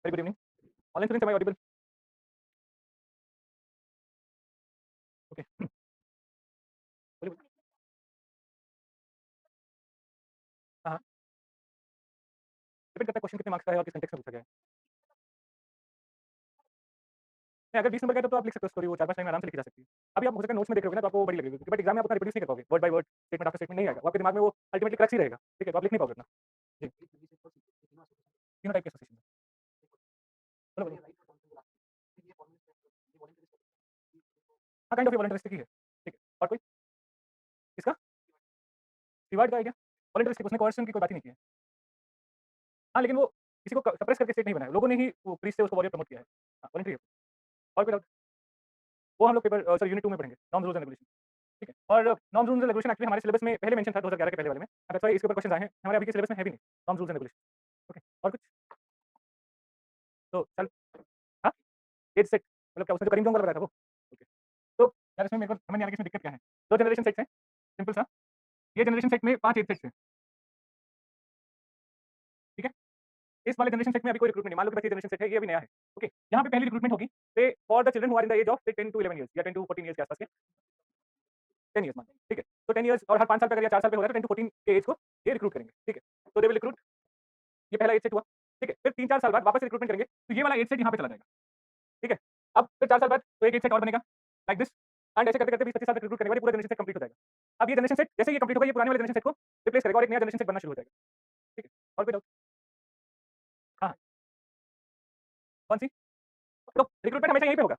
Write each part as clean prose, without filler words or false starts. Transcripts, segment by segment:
Very good evening. Online students, am I audible? Okay. बोलिए, बोलिए। हाँ, हाँ। डिपेंड करता है क्वेश्चन कितने मार्क्स का है और किस कंटेक्स्ट में पूछा गया है। नहीं, अगर 20 नंबर का है तो आप लिख सकते हो स्टोरी, वो 4-5 लाइन में आराम से लिखी जा सकती है। अभी आप हो सकता है नोट्स में देख रहे होगे ना तो आपको वो बड़ी लगेगी, बट एग्जाम में आप उतना रिप्रोड्यूस नहीं कर पाओगे, word by word, statement after statement नहीं आएगा। वो आपके दिमाग में वो अल्टीमेटली क्रक्स ही रहेगा, ठीक है? तो आप लिख नहीं पाओगे उतना। जी, तीनों टाइप के एसोसिएशन है। बोलो, बोलो। हाँ, काइंड ऑफ ये वॉलंटरिस्टिक ही है, ठीक है। और कोई? किसका? रिवार्ड का आइडिया? वॉलंटरिस्टिक, उसने कोएर्शन की कोई बात ही नहीं की है। हाँ, लेकिन वो किसी को सप्रेस करके स्टेट नहीं बनाया, लोगों ने ही वो प्रीस्ट से उसको वॉरियर प्रमोट किया है। हाँ, वॉलंटरी है। और कोई डाउट? वो हम लोग पेपर सॉरी यूनिट 2 में पढ़ेंगे, नॉर्म्स, रूल्स एंड रेगुलेशन। ठीक है? और norms, rules and regulation actually हमारे सिलेबस में पहले मेंशन था 2011 के पहले वाले में। दैट्स व्हाई इसके ऊपर क्वेश्चन आए हैं। हमारे अभी के सिलेबस में है भी नहीं, norms, rules and regulation. Okay, और कुछ? तो चल हाँ, एज सेट मतलब क्या उसने जो करीम जंग वाला बताया था वो? ओके। तो यार इसमें मेरे को समझ नहीं आ रहा कि इसमें दिक्कत क्या है? 2 जनरेशन सेट्स हैं, सिंपल सा। ये जनरेशन सेट में 5 एज सेट्स हैं, ठीक है? इस वाले जनरेशन सेट में अभी कोई रिक्रूटमेंट नहीं, मान लो कि बस ये जनरेशन सेट है, ये अभी नया है, ओके? यहाँ पे पहली रिक्रूटमेंट होगी say for the children who are in the age of say 10 to 11 years या 10 टू 14 ईयर्स के आसपास के, 10 ईयर्स मान लो, ठीक है? तो 10 ईयर्स और हर 5 साल पे अगर या 4 साल पे हो रहा है तो 10 टू 14 के एज को ये रिक्रूट करेंगे, ठीक है? तो दे विल रिक्रूट, ये पहला एज सेट हुआ, ठीक है? फिर 3-4 साल बाद वापस से रिक्रूटमेंट करेंगे, तो ये वाला एज सेट यहाँ पे चला जाएगा, ठीक है? अब फिर 4 साल बाद तो एक एज सेट और बनेगा, लाइक दिस, एंड ऐसे करते-करते 20-25 साल तक रिक्रूट करने के बाद ये पूरा जनरेशन सेट कंप्लीट हो जाएगा। अब ये जनरेशन सेट जैसे ही ये कंप्लीट होगा, ये पुराने वाले जनरेशन सेट को रिप्लेस करेगा और एक नया जनरेशन सेट बनना शुरू हो जाएगा, ठीक है? और कोई डाउट? हाँ, कौन-सी? तो रिक्रूटमेंट हमेशा यहीं पे होगा,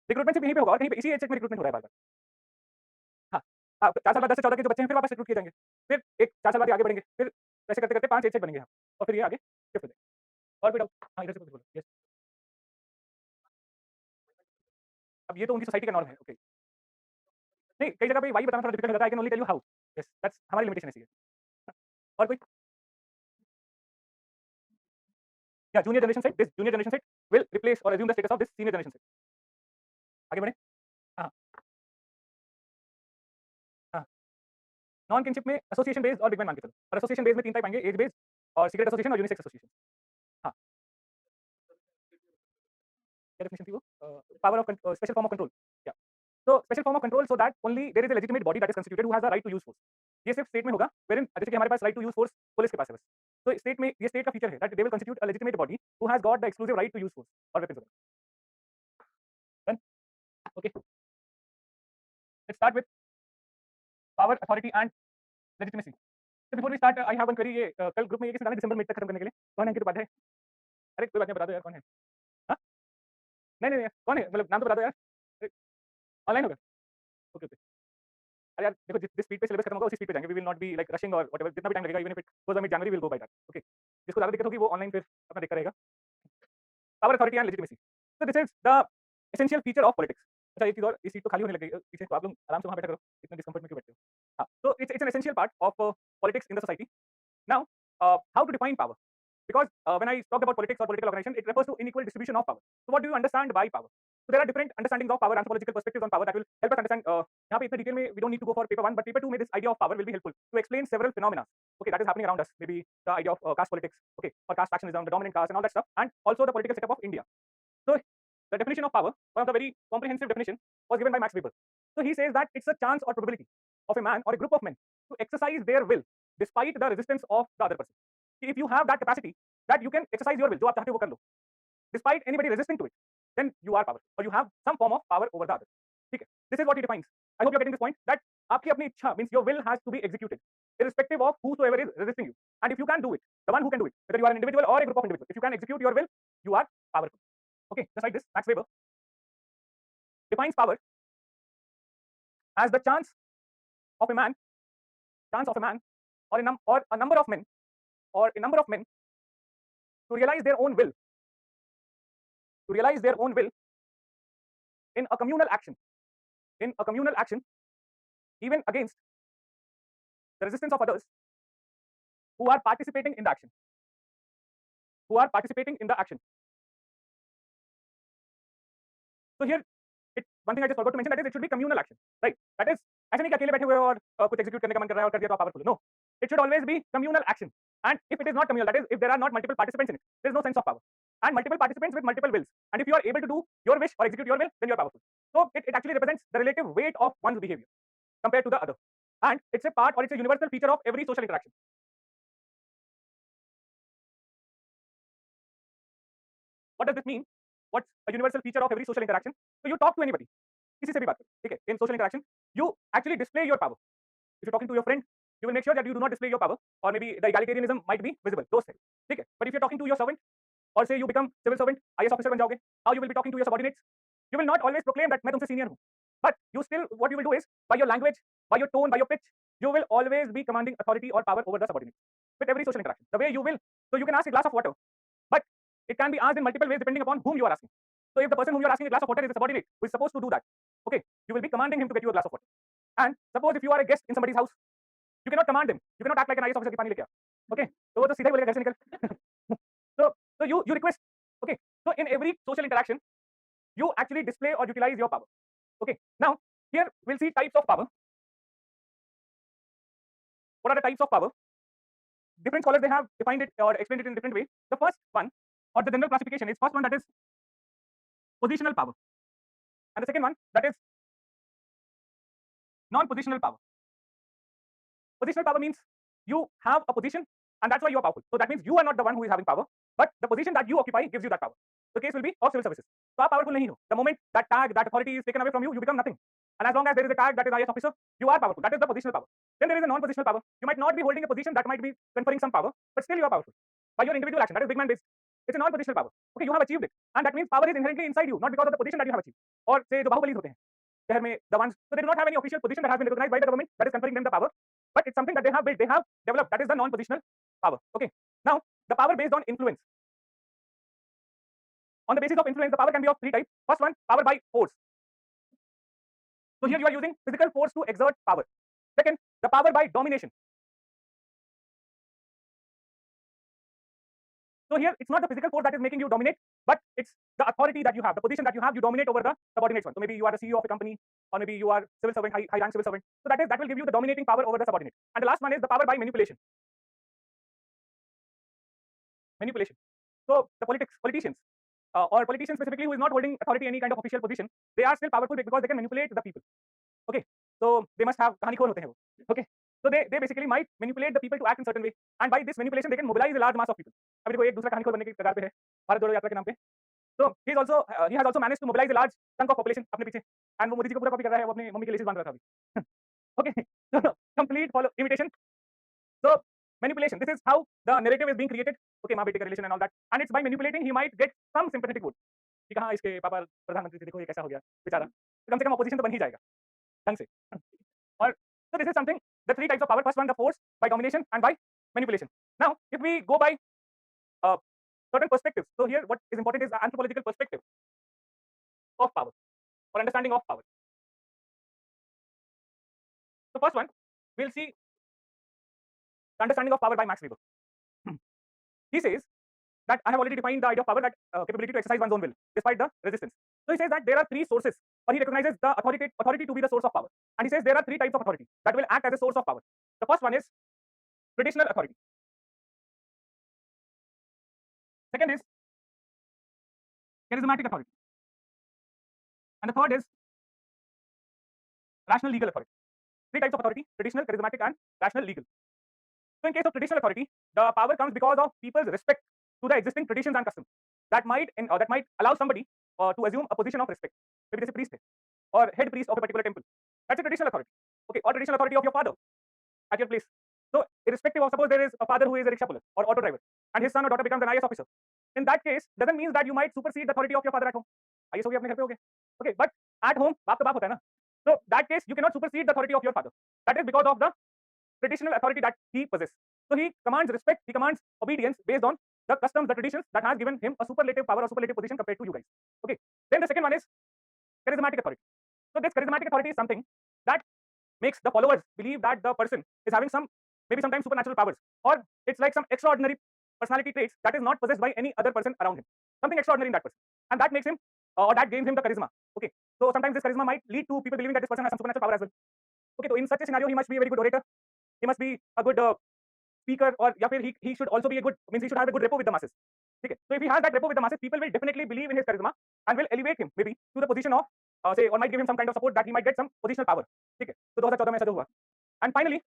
रिक्रूटमेंट सिर्फ यहीं पे होगा और कहीं पे इसी एज सेट में रिक्रूटमेंट हो रहा है बार-बार। हाँ, हाँ, 4 साल बाद 10 से 14 के जो बच्चे हैं फिर वापस रिक्रूट किए जाएँगे। फिर एक 4 साल बाद ये आगे बढ़ेंगे, फिर ऐसे करते-करते 5 एज सेट बनेंगे यहाँ और फिर ये आगे शिफ्ट हो जाएंगे। और कोई डाउट? हाँ, इधर से कुछ बोलो। यस, अब ये तो उनकी सोसाइटी का नॉर्म है, ओके। नहीं, कई जगह पे वही बताना थोड़ा डिफिकल्ट हो जाता है, I can only tell you how. Yes, that's हमारी लिमिटेशन ऐसी है। हाँ, और कोई? या junior generation set, this junior generation set will replace और assume the status of this senior generation set. आगे बढ़ें? हाँ, हाँ। नॉन किनशिप में एसोसिएशन बेस्ड और बिग मैन मान के चलो। और एसोसिएशन बेस्ड में 3 टाइप आएँगे, एज बेस्ड और सीक्रेट एसोसिएशन और यूनिसेक्स एसोसिएशन। हाँ, क्या डेफिनिशन थी वो? Power of special form of control. या so special form of control so that only there is a legitimate body that is constituted who has the right to use force. ये सिर्फ state में होगा wherein जैसे कि हमारे पास right to use force police के पास है बस। तो स्टेट में ये स्टेट का फीचर है that they will constitute a legitimate body who has got the exclusive right to use force और वेपन्स वगैरह। Done? Okay, let's start with power authority and legitimacy. so before we start I have one query। ये कल group में ये किसने डाला दिसंबर mid तक खत्म करने के लिए? कौन है? अंकित उपाध्याय? अरे कोई बात नहीं, बता दो यार कौन है? हाँ? नहीं, नहीं, नहीं, कौन है? मतलब नाम तो बता दो यार। ऑनलाइन होगा? Okay, okay. अरे यार देखो जिस जिस स्पीड पे सिलेबस खत्म होगा उसी स्पीड पे जाएंगे। We will not be like rushing और व्हाटएवर, जितना भी टाइम लगेगा even if it goes by mid January we will go by that. Okay, जिसको ज़्यादा दिक्कत होगी वो ऑनलाइन फिर अपना देखता रहेगा। Power authority and legitimacy. So this is the essential feature of politics. अच्छा एक चीज़ और, इस सीट तो खाली होने लग गई पीछे, तो आप लोग आराम से वहाँ बैठा करो, इतना डिस्कम्फर्ट में क्यों बैठते हो? हाँ, तो it's an essential part of politics in the society. Now how to define power? Because when I talk about politics or political organization, it refers to unequal distribution of power. So what do you understand by power? So there are different understandings of power, anthropological perspectives on power that will help us understand. यहाँ पे इतने detail में we don't need to go for paper 1, but paper 2 में this idea of power will be helpful to explain several phenomena. Okay, that is happening around us. Maybe the idea of caste politics, okay, or caste factionism, the dominant caste, and all that stuff, and also the political setup of India. So the definition of power, one of the very comprehensive definition, was given by Max Weber. So he says that it's a chance or probability of a man or a group of men to exercise their will despite the resistance of the other person. If you have that capacity that you can exercise your will, जो आप चाहते हो वो कर लो, despite anybody resisting to it, then you are power or you have some form of power over the other. ठीक है? This is what he defines. I hope you are getting this point that आपकी अपनी इच्छा means your will has to be executed irrespective of whosoever is resisting you. And if you can do it, the one who can do it, whether you are an individual or a group of individuals, if you can execute your will, you are powerful. Okay, just like this, Max Weber defines power as the chance of a man, or a number of men, to realize their own will, in a communal action, even against the resistance of others who are participating in the action. So here, one thing I just forgot to mention, that is it should be communal action, right? That is ऐसे नहीं कि अकेले बैठे हुए हो और कुछ execute करने का मन कर रहा है और कर दिया तो आप powerful हो. No, it should always be communal action. And if it is not communal, that is if there are not multiple participants in it, there is no sense of power. and multiple participants with multiple wills. And if you are able to do your wish or execute your will, then you are powerful. So it actually represents the relative weight of one's behavior compared to the other. And it's a part or it's a universal feature of every social interaction. What does this mean? What's a universal feature of every social interaction? So you talk to anybody. किसी से भी बात करो, ठीक है? In social interaction, you actually display your power. If you're talking to your friend, you will make sure that you do not display your power, or maybe the egalitarianism might be visible. Those things, ठीक है? But if you're talking to your servant, or say you become civil servant, IAS officer बन जाओगे, how you will be talking to your subordinates? You will not always proclaim that मैं तुमसे senior हूँ, but you still what you will do is by your language, by your tone, by your pitch, you will always be commanding authority or power over the subordinate with every social interaction. The way you will, so you can ask a glass of water, but it can be asked in multiple ways depending upon whom you are asking. So if the person whom you are asking a glass of water is a subordinate who is supposed to do that, okay, you will be commanding him to get you a glass of water. And suppose if you are a guest in somebody's house, you cannot command him. You cannot act like an IAS officer ki pani leke aa. Okay, so वो तो सीधा ही बोलेगा घर से निकल. So you request. Okay, so in every social interaction, you actually display or utilize your power. Okay, now here we'll see types of power. What are the types of power? Different scholars they have defined it or explained it in different ways. The first one or the general classification is first one that is positional power, and the second one that is non-positional power. Positional power means you have a position and that's why you are powerful. So that means you are not the one who is having power, but the position that you occupy gives you that power. The case will be of civil services. So आप powerful नहीं हो. The moment that tag, that authority is taken away from you, you become nothing. And as long as there is a tag that is IAS officer, you are powerful. That is the positional power. Then there is a non-positional power. You might not be holding a position that might be conferring some power, but still you are powerful by your individual action. That is big man based. It's a non-positional power. Okay, you have achieved it, and that means power is inherently inside you, not because of the position that you have achieved. Or say जो बाहुबलीज होते हैं, शहर में the ones, so they do not have any official position that has been recognized by the government that is conferring them the power, but it's something that they have built, they have developed. That is the non-positional power. Okay, now the power based on influence. On the basis of influence, the power can be of three types. First one, power by force. So here you are using physical force to exert power. Second, the power by domination. So here it's not the physical force that is making you dominate, but it's the authority that you have, the position that you have, you dominate over the subordinates one. So maybe you are the CEO of a company, or maybe you are civil servant, high rank civil servant. So that will give you the dominating power over the subordinate. And the last one is the power by manipulation. Manipulation. So the politicians, or politicians specifically who is not holding authority any kind of official position, they are still powerful because they can manipulate the people. Okay, so they must have कहानी खोर होते हैं वो. Okay, so they basically might manipulate the people to act in certain way, and by this manipulation they can mobilize a large mass of people. अभी देखो एक दूसरा कहानी खोर बनने की कगार पे है भारत जोड़ो यात्रा के नाम पे. So he has also managed to mobilize a large chunk of population अपने पीछे, and वो मोदी जी को पूरा कॉपी कर रहा है, वो अपनी मम्मी के लिए बांध रहा था अभी. Okay, so complete follow imitation. So manipulation, this is how the narrative is being created. Okay, माँ बेटे का relation and all that, and it's by manipulating he might get some sympathetic vote. कि कहाँ इसके पापा प्रधानमंत्री थे, देखो ये कैसा हो गया बेचारा, तो कम से कम ऑपोजिशन तो बन ही जाएगा ढंग से. और so this is something, the three types of power. First one, the force by domination and by manipulation. Now if we go by certain perspectives, so here what is important is the anthropological perspective of power or understanding of power. So first one, we'll see the understanding of power by Max Weber. He says that I have already defined the idea of power, that capability to exercise one's own will despite the resistance. So he says that there are three sources, or he recognizes the authority to be the source of power, and he says there are three types of authority that will act as a source of power. The first one is traditional authority. Second is charismatic authority, and the third is rational legal authority. Three types of authority: traditional, charismatic, and rational legal. So in case of traditional authority, the power comes because of people's respect to the existing traditions and customs that might allow somebody to assume a position of respect. Maybe there's a priest or head priest of a particular temple. That's a traditional authority. Okay, or traditional authority of your father at your place. So irrespective of, suppose there is a father who is a rickshaw puller or auto driver, and his son or daughter becomes an IAS officer. In that case, doesn't mean that you might supersede the authority of your father at home. IAS हो गया अपने घर पे हो गया. Okay, but at home बाप तो बाप होता है ना. So that case you cannot supersede the authority of your father. That is because of the traditional authority that he possesses. So he commands respect, he commands obedience based on the customs, the traditions that has given him a superlative power or superlative position compared to you guys. Okay. Then the second one is charismatic authority. So this charismatic authority is something that makes the followers believe that the person is having some, maybe sometimes supernatural powers, or it's like some extraordinary personality traits that is not possessed by any other person around him. Something extraordinary in that person, and that makes him, or that gains him the charisma. Okay. So sometimes this charisma might lead to people believing that this person has some supernatural power as well. Okay. So in such a scenario, he must be a very good orator. He must be a good speaker, or he should also be a good, means he should have a good rapport with the masses. ठीक है. So if he has that rapport with the masses, people will definitely believe in his charisma and will elevate him maybe to the position of say or might give him some kind of support that he might get some positional power. ठीक है. तो 2014 में ऐसा जो हुआ. And finally,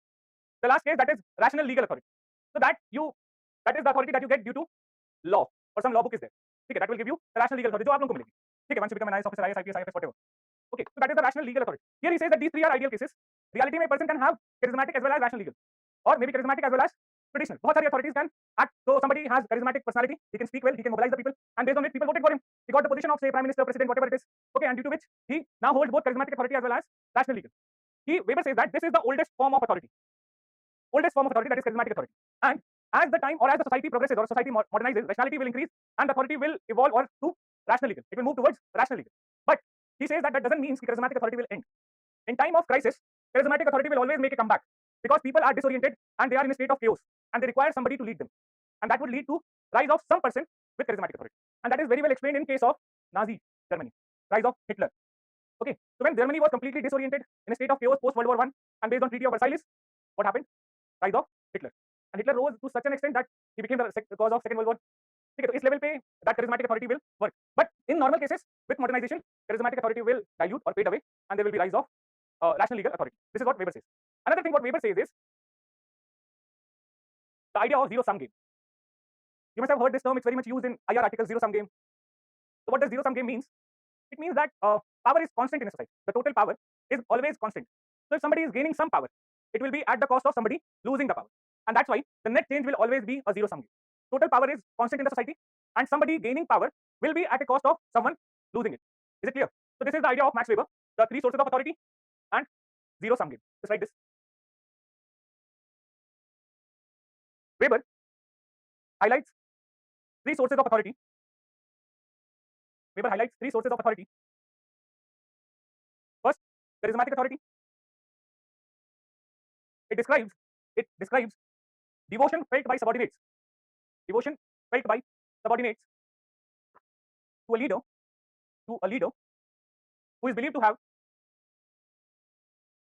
the last case, that is rational legal authority. So that is the authority that you get due to law or some law book is there. ठीक है. That will give you the rational legal authority जो आप लोगों को मिलेगी. ठीक है. Once you become an IAS officer, IAS, IPS, IFS, whatever. Okay. So that is the rational legal authority. Here he says that these three are ideal cases. Reality में a person can have charismatic as well as rational legal, or maybe charismatic as well as traditional. बहुत सारी authorities can act. So somebody has charismatic personality, he can speak well, he can mobilize the people, and based on it, people voted for him. He got the position of say prime minister, president, whatever it is. Okay, and due to which he now holds both charismatic authority as well as rational legal. Weber says that this is the oldest form of authority. Oldest form of authority, that is charismatic authority. And as the time or as the society progresses or society modernizes, rationality will increase and authority will evolve or to rational legal. It will move towards rational legal. But he says that doesn't mean charismatic authority will end. In time of crisis, charismatic authority will always make a comeback because people are disoriented and they are in a state of chaos and they require somebody to lead them. And that would lead to rise of some person with charismatic authority. And that is very well explained in case of Nazi Germany, rise of Hitler. Okay, so when Germany was completely disoriented in a state of chaos post World War I and based on Treaty of Versailles, what happened? Rise of Hitler. And Hitler rose to such an extent that he became the cause of Second World War. ठीक है, तो इस level पे that charismatic authority will work. But in normal cases, with modernization, charismatic authority will dilute or fade away, and there will be rise of rational legal authority. This is what Weber says. Another thing what Weber says is the idea of zero-sum game. You must have heard this term. It's very much used in IR articles, zero-sum game. So what does zero-sum game means? It means that power is constant in a society. The total power is always constant. So if somebody is gaining some power, it will be at the cost of somebody losing the power. And that's why the net change will always be a zero-sum game. Total power is constant in the society, and somebody gaining power will be at a cost of someone losing it. Is it clear? So this is the idea of Max Weber, the three sources of authority and zero-sum game. Just like this. Weber highlights three sources of authority. Weber highlights three sources of authority. First, charismatic authority. It describes devotion felt by subordinates. Devotion felt by subordinates to a leader who is believed to have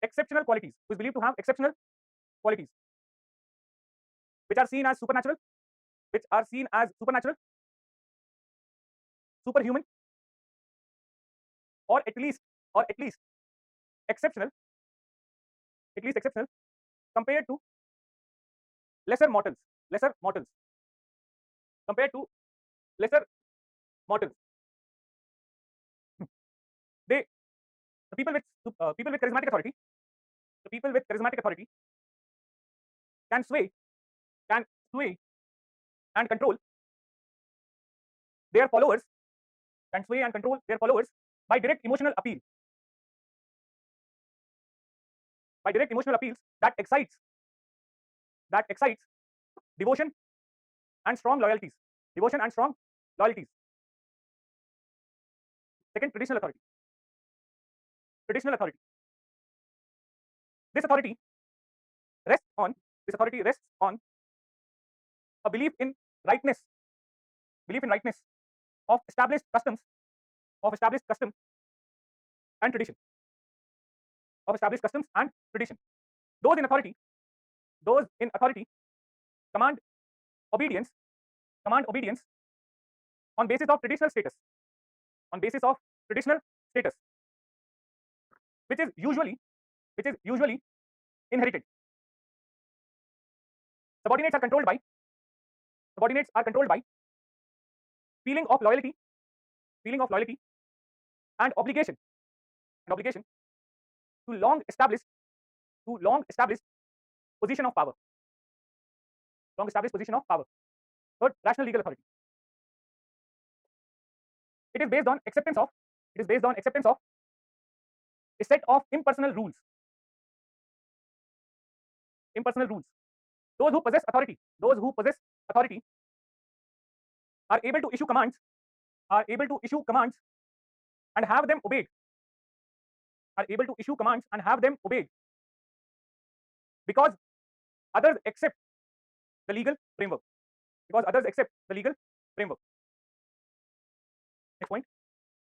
exceptional qualities, which are seen as supernatural, superhuman, or at least exceptional, compared to lesser mortals. Compared to lesser mortals. The people with charismatic authority, can sway and control their followers, by direct emotional appeal, that excites devotion and strong loyalties. Second, traditional authority. This authority rests on a belief in rightness of established custom and tradition. Those in authority command obedience on basis of traditional status, which is usually inherited. Subordinates are controlled by feeling of loyalty and obligation to long established position of power. Third, rational legal authority. It is based on acceptance of a set of impersonal rules. Those who possess authority are able to issue commands and have them obeyed. Because others accept the legal framework. Next point,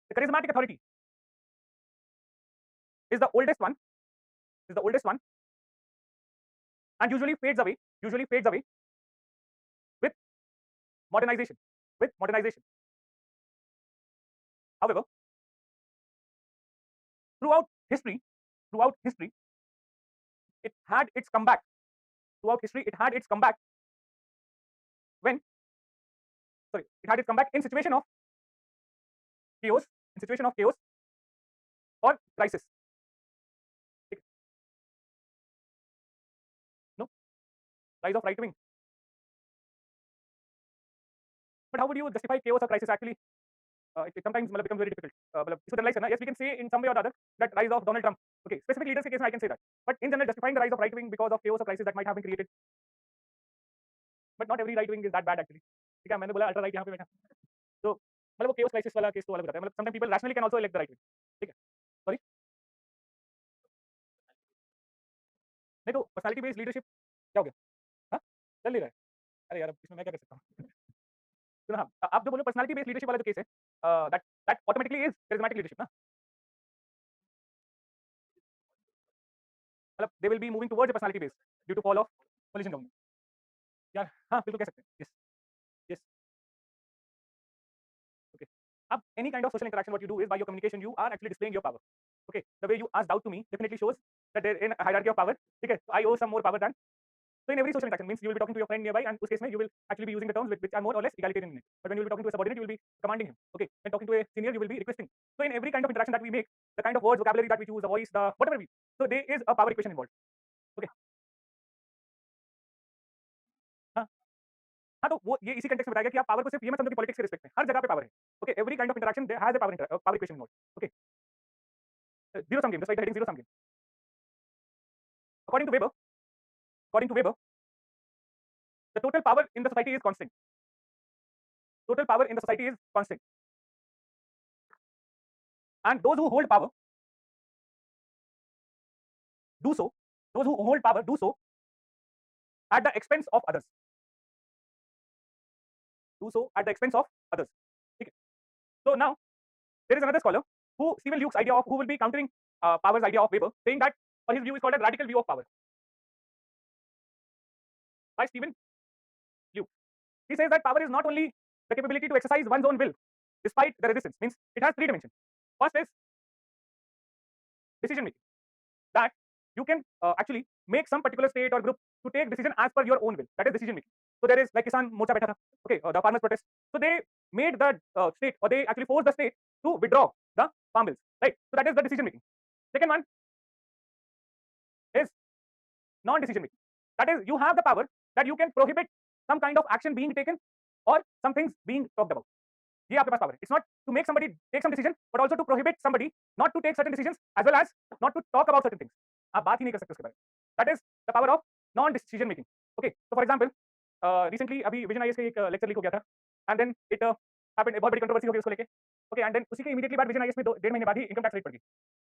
the charismatic authority is the oldest one and usually fades away with modernization. with modernization. However, throughout history, throughout history, it had its comeback. Throughout history, it had its comeback when, sorry, it had its comeback in situation of chaos, in situation of chaos or crisis. No, rise of right wing. But how would you justify chaos or crisis? Actually, it sometimes becomes very difficult. So then, like, yes, we can say in some way or other that rise of Donald Trump. Okay, specific leaders case I can say that. But in general, justifying the rise of right wing because of chaos or crisis that might have been created. But not every right wing is that bad actually. ठीक है, मैंने बोला ultra right यहाँ पे बैठा. तो मतलब वो chaos crisis वाला केस तो अलग बताया. मतलब sometimes people rationally can also elect the right wing. ठीक है. Sorry. नहीं तो पर्सनालिटी बेस्ड लीडरशिप क्या हो गया? हाँ, चल नहीं रहा है. अरे यार, अब इसमें मैं क्या कर सकता हूँ? सुनो, हाँ, आप जो बोलो पर्सनालिटी बेस्ड लीडरशिप वाला जो केस है, that automatically is charismatic leadership ना. मतलब they will be moving towards personality based due to fall of coalition government. यार हाँ, बिल्कुल कह सकते हैं. Yes, yes. Okay. Any kind of social interaction, what you do is by your communication, you are actually displaying your power. Okay. The way you ask doubt to me definitely shows that they're in a hierarchy of power. Okay. So I owe some more power than. So in every social interaction means you will be talking to your friend nearby, and in case you will actually be using the terms which are more or less egalitarian in it. But when you will be talking to a subordinate, you will be commanding him. Okay. When talking to a senior, you will be requesting. So in every kind of interaction that we make, the kind of words, vocabulary that we choose, the voice, the whatever we, so there is a power equation involved. Okay. हाँ, हाँ, तो वो ये इसी context में बताया गया कि आप पावर को सिर्फ ये मत समझो कि पॉलिटिक्स के रिस्पेक्ट में हर जगह पे पावर है. Okay, every kind of interaction there has a power equation involved. Okay, zero sum game, just like the heading zero sum game. According to Weber, according to Weber, the total power in the society is constant. Total power in the society is constant, and those who hold power do so. Those who hold power do so at the expense of others. Do so at the expense of others. Okay. So now there is another scholar who Stephen Luke's idea of who will be countering Power's idea of Weber, saying that his view is called a radical view of power. By Stephen Luke, he says that power is not only the capability to exercise one's own will despite the resistance. Means it has three dimensions. First is decision making. That you can actually make some particular state or group to take decision as per your own will. That is decision making. So there is like Kisan Morcha baitha tha. Okay, the farmers protest. So they made the state, or they actually forced the state to withdraw the farm bills. Right. So that is the decision making. Second one is non-decision making. That is, you have the power that you can prohibit some kind of action being taken or some things being talked about. ये आपके पास power है. It's not to make somebody take some decision, but also to prohibit somebody not to take certain decisions as well as not to talk about certain things. आप बात ही नहीं कर सकते उसके बारे में. That is the power of non-decision making. Okay. So for example, recently अभी vision IAS का एक लेक्चर लीक हो गया था, and then it happened, बहुत बड़ी कंट्रोवर्सी हो गई उसको लेके. Okay, and then उसी के इमीडिएटली बाद विजन आईएएस में 1.5 महीने बाद ही इनकम टैक्स रेट बढ़ गई,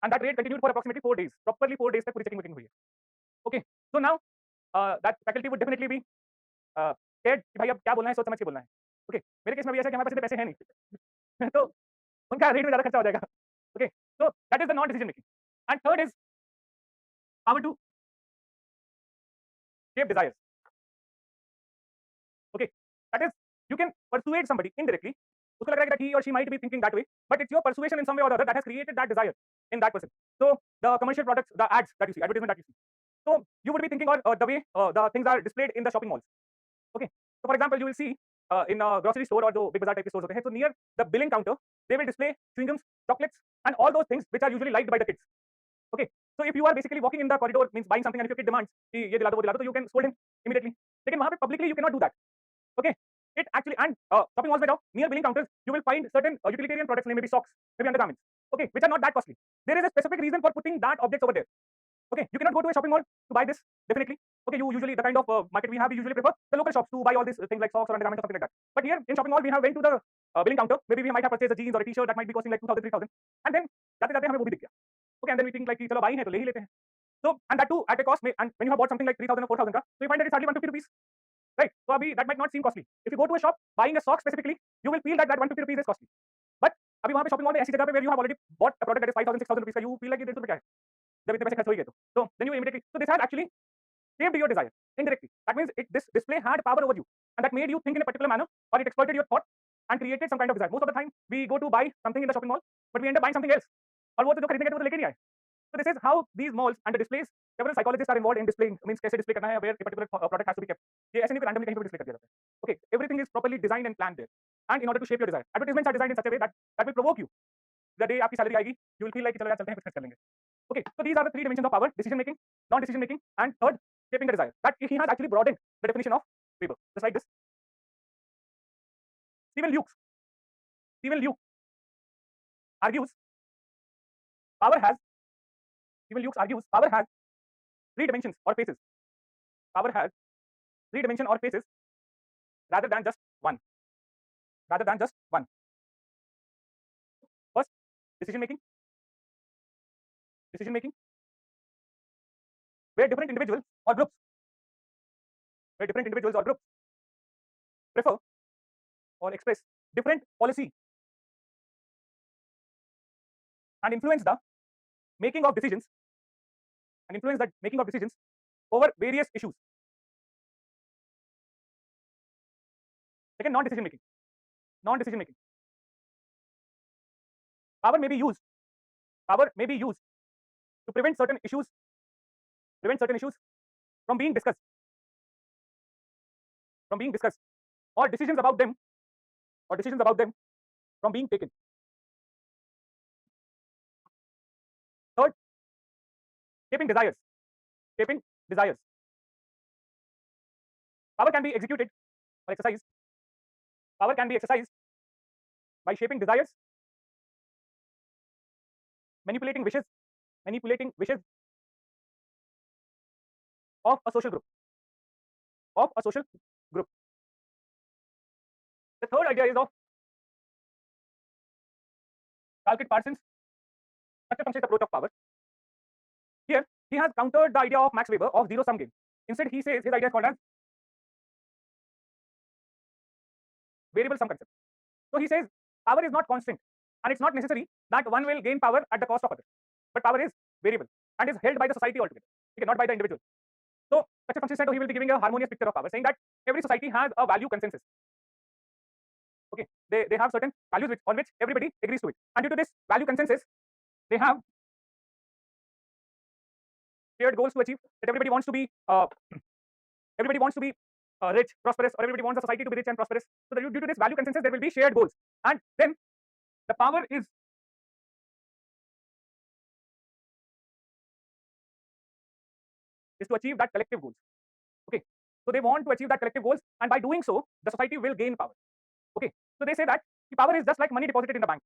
and that rate continued for approximately 4 days. Properly 4 days तक पूरी चेकिंग हुई है. Okay. So now that faculty would definitely be scared कि भाई अब क्या बोलना है, सोच समझ के बोलना है. Okay. मेरे केस में भी ऐसा कि हमारे पास इतने पैसे हैं नहीं. तो उनका रेट में ज्यादा खर्चा हो जाएगा. Okay. So that is the non-decision making. And third is power to shape desires. Okay. That is, you can persuade somebody indirectly. उसको लग रहा है कि he or she might be thinking that way, but it's your persuasion in some way or other that has created that desire in that person. So the commercial products, the ads that you see, advertisement that you see. So you would be thinking or the way the things are displayed in the shopping malls. Okay. So for example, you will see in a grocery store or the big bazaar type stores होते हैं, so near the billing counter, they will display chewing gums, chocolates, and all those things which are usually liked by the kids. Okay. So if you are basically walking in the corridor, means buying something, and if your kid demands कि ये दिला दो वो दिला दो, so you can scold him immediately. लेकिन वहाँ पे publicly you cannot do that. Okay. It actually, and shopping malls में जाओ, near billing counters, you will find certain utilitarian products, maybe socks, maybe undergarments. Okay, which are not that costly. There is a specific reason for putting that objects over there. Okay, you cannot go to a shopping mall to buy this, definitely. Okay, you usually, the kind of market we have, we usually prefer the local shops to buy all these things like socks or undergarments or something like that. But here in shopping mall, we have went to the billing counter. Maybe we might have purchased a jeans or a t-shirt that might be costing like 2,000, 3,000, and then जाते जाते हमें वो भी दिख गया. Okay, and then we think like कि चलो भाई है तो ले ही लेते हैं. So and that too at a cost, and when you have bought something like 3,000 or 4,000 का, so you find that it's hardly 150 rupees. Right. So abhi, that might not seem costly. If you go to a shop buying a sock specifically, you will feel that 150 rupees is costly. But अभी वहाँ पे shopping mall में ऐसी जगह पे where you have already bought a product that is 5,000, 6,000 rupees का, you feel like ये 150 रुपए क्या है जब इतने पैसे खर्च हो ही गए तो. So then you immediately, so this has actually shaped your desire indirectly. That means this display had power over you, and that made you think in a particular manner, or it exploited your thought, and created some kind of desire. Most of the time we go to buy something in the shopping mall, but we end up buying something else. और वो तो जो खरीदने गए थे वो तो लेके नहीं आए. So this is how these malls and the displays, several psychologists are involved in displaying, means कैसे display करना है, where a particular product has to be kept. ये ऐसे नहीं कि randomly कहीं पे भी display कर दिया जाता है. Okay, everything is properly designed and planned there, and in order to shape your desire, advertisements are designed in such a way that will provoke you. The day आपकी salary आएगी, you will feel like चलो यार चलते हैं कुछ खर्च कर लेंगे. Okay, so these are the three dimensions of power: decision making, non-decision making, and third, shaping the desire. That he has actually broadened the definition of Weber, just like this. Stephen Luke argues power has three dimensions or phases. Power has three dimensions or phases rather than just one. First, decision making, where different individuals or groups prefer or express different policy and influence the making of decisions over various issues. Second, non-decision making. Power may be used to prevent certain issues from being discussed, or decisions about them from being taken. Third, shaping desires. Power can be executed or exercised. Power can be exercised by shaping desires, manipulating wishes of a social group. The third idea is of Parsons' structure functionist approach of power. Here, he has countered the idea of Max Weber of zero-sum game. Instead, he says his idea is called as variable sum concept. So he says power is not constant, and it's not necessary that one will gain power at the cost of others. But power is variable and is held by the society altogether, okay, not by the individual. So such a function said he will be giving a harmonious picture of power, saying that every society has a value consensus. Okay, they have certain values on which everybody agrees to it, and due to this value consensus, they have shared goals to achieve. That everybody wants to be rich, prosperous, or everybody wants the society to be rich and prosperous. So due to this value consensus, there will be shared goals, and then the power is to achieve that collective goals. Okay, so they want to achieve that collective goals, and by doing so, the society will gain power. Okay, so they say that the power is just like money deposited in the bank.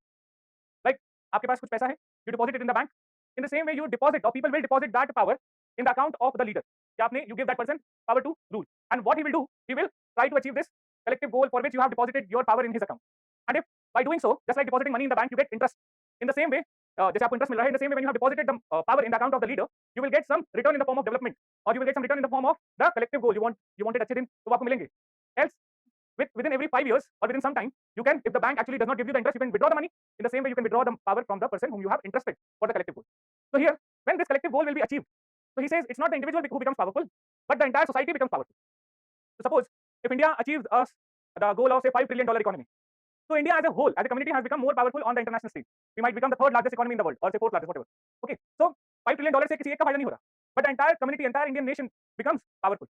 Like आपके पास कुछ पैसा है, you deposit it in the bank. In the same way, you deposit, or people will deposit that power in the account of the leader. You give that person power to rule, and what he will do, he will try to achieve this collective goal for which you have deposited your power in his account. And if by doing so, just like depositing money in the bank, you get interest. In the same way, जैसे आपको interest मिल रहा है, in the same way, when you have deposited the power in the account of the leader, you will get some return in the form of development, or you will get some return in the form of the collective goal. You wanted अच्छे दिन, तो आपको मिलेंगे. Else, within every 5 years or within some time, you can, if the bank actually does not give you the interest, you can withdraw the money. In the same way, you can withdraw the power from the person whom you have interested for the collective goal. So here, when this collective goal will be achieved, so he says it's not the individual who becomes powerful, but the entire society becomes powerful. So suppose if India achieves the goal of say $5 trillion economy, so India as a whole, as a community, has become more powerful on the international stage. We might become the third largest economy in the world, or say fourth largest, whatever. Okay, so $5 trillion से किसी एक का फायदा नहीं हो रहा, but the entire community, entire Indian nation becomes powerful.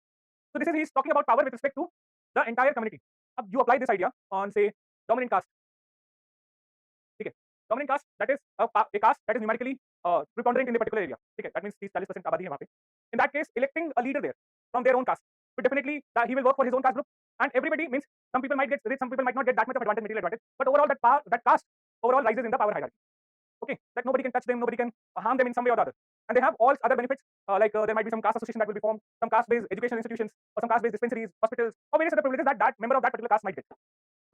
So this is, he is talking about power with respect to the entire community. अब you apply this idea on say dominant caste. ठीक है, dominant caste, that is a caste that is numerically preponderant in a particular area. ठीक है, that means 30-40% आबादी है वहाँ पे. In that case, electing a leader there from their own caste, but definitely he will work for his own caste group, and everybody, means some people might get rich, some people might not get that much of advantage, material advantage, but overall that caste overall rises in the power hierarchy. Okay, that nobody can touch them, nobody can harm them in some way or the other, and they have all other benefits, like there might be some caste association that will be formed, some caste-based educational institutions, or some caste-based dispensaries, hospitals, or various other privileges that member of that particular caste might get.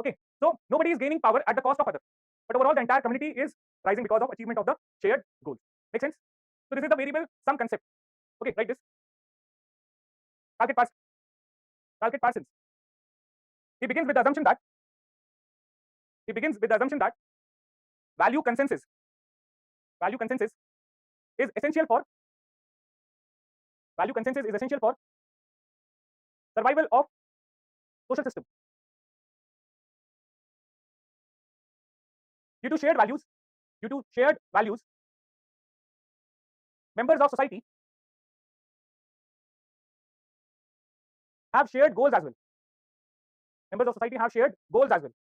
Okay, so nobody is gaining power at the cost of others, but overall the entire community is rising because of achievement of the shared goals. Make sense? So this is the variable sum concept. Okay, like this. Target Parsons. He begins with the assumption that value consensus is essential for survival of social system. Due to shared values, members of society have shared goals as well. Members of society have shared goals as well.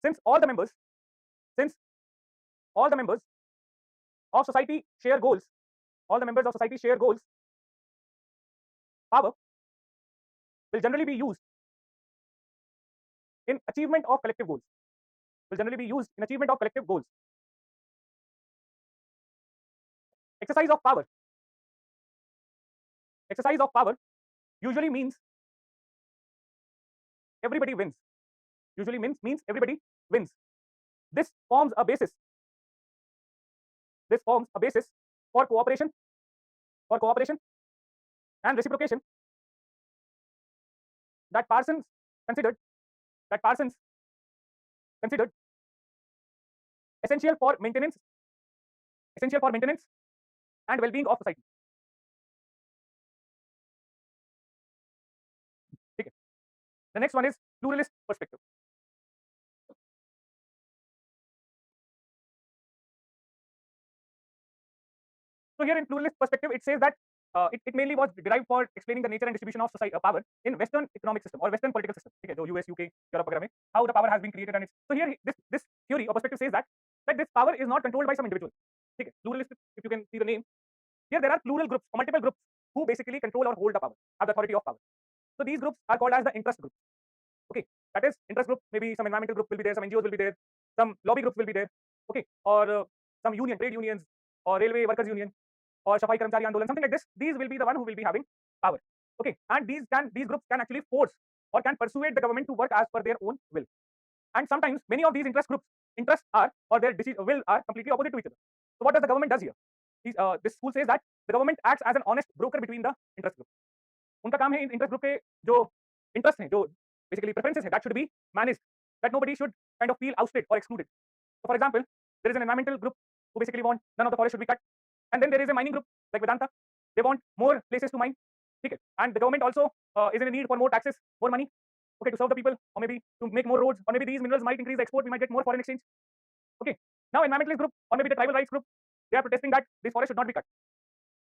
Since all the members of society share goals, power will generally be used in achievement of collective goals. Exercise of power usually means everybody wins. This forms a basis for cooperation and reciprocation that Parsons considered essential for maintenance and well-being of society. Okay. The next one is pluralist perspective. So here in pluralist perspective, it says that it mainly was derived for explaining the nature and distribution of society power in Western economic system or Western political system. Okay, so US, UK, Europe, वगैरह में how the power has been created and it's so here this theory or perspective says that this power is not controlled by some individual. Okay, pluralistic. If you can see the name, here there are plural groups or multiple groups who basically control or hold the power, have the authority of power. So these groups are called as the interest group. Okay, that is interest group. Maybe some environmental group will be there, some NGOs will be there, some lobby groups will be there. Okay, or some union, trade unions, or railway workers union, or Safai Karmchari Andolan, something like this. These will be the one who will be having power. Okay, and these groups can actually force or can persuade the government to work as per their own will. And sometimes many of these interests are or their will are completely opposite to each other. So what does the government does here? This school says that the government acts as an honest broker between the interest groups. उनका काम है interest group के जो interest हैं, जो basically preferences हैं, that should be managed, that nobody should kind of feel ousted or excluded. So for example, there is an environmental group who basically want none of the forest should be cut, and then there is a mining group like Vedanta, they want more places to mine. Okay, and the government also is in a need for more taxes, more money, okay, to serve the people, or maybe to make more roads, or maybe these minerals might increase the export, we might get more foreign exchange. Okay, now environmentalist group or maybe the tribal rights group, they are protesting that this forest should not be cut.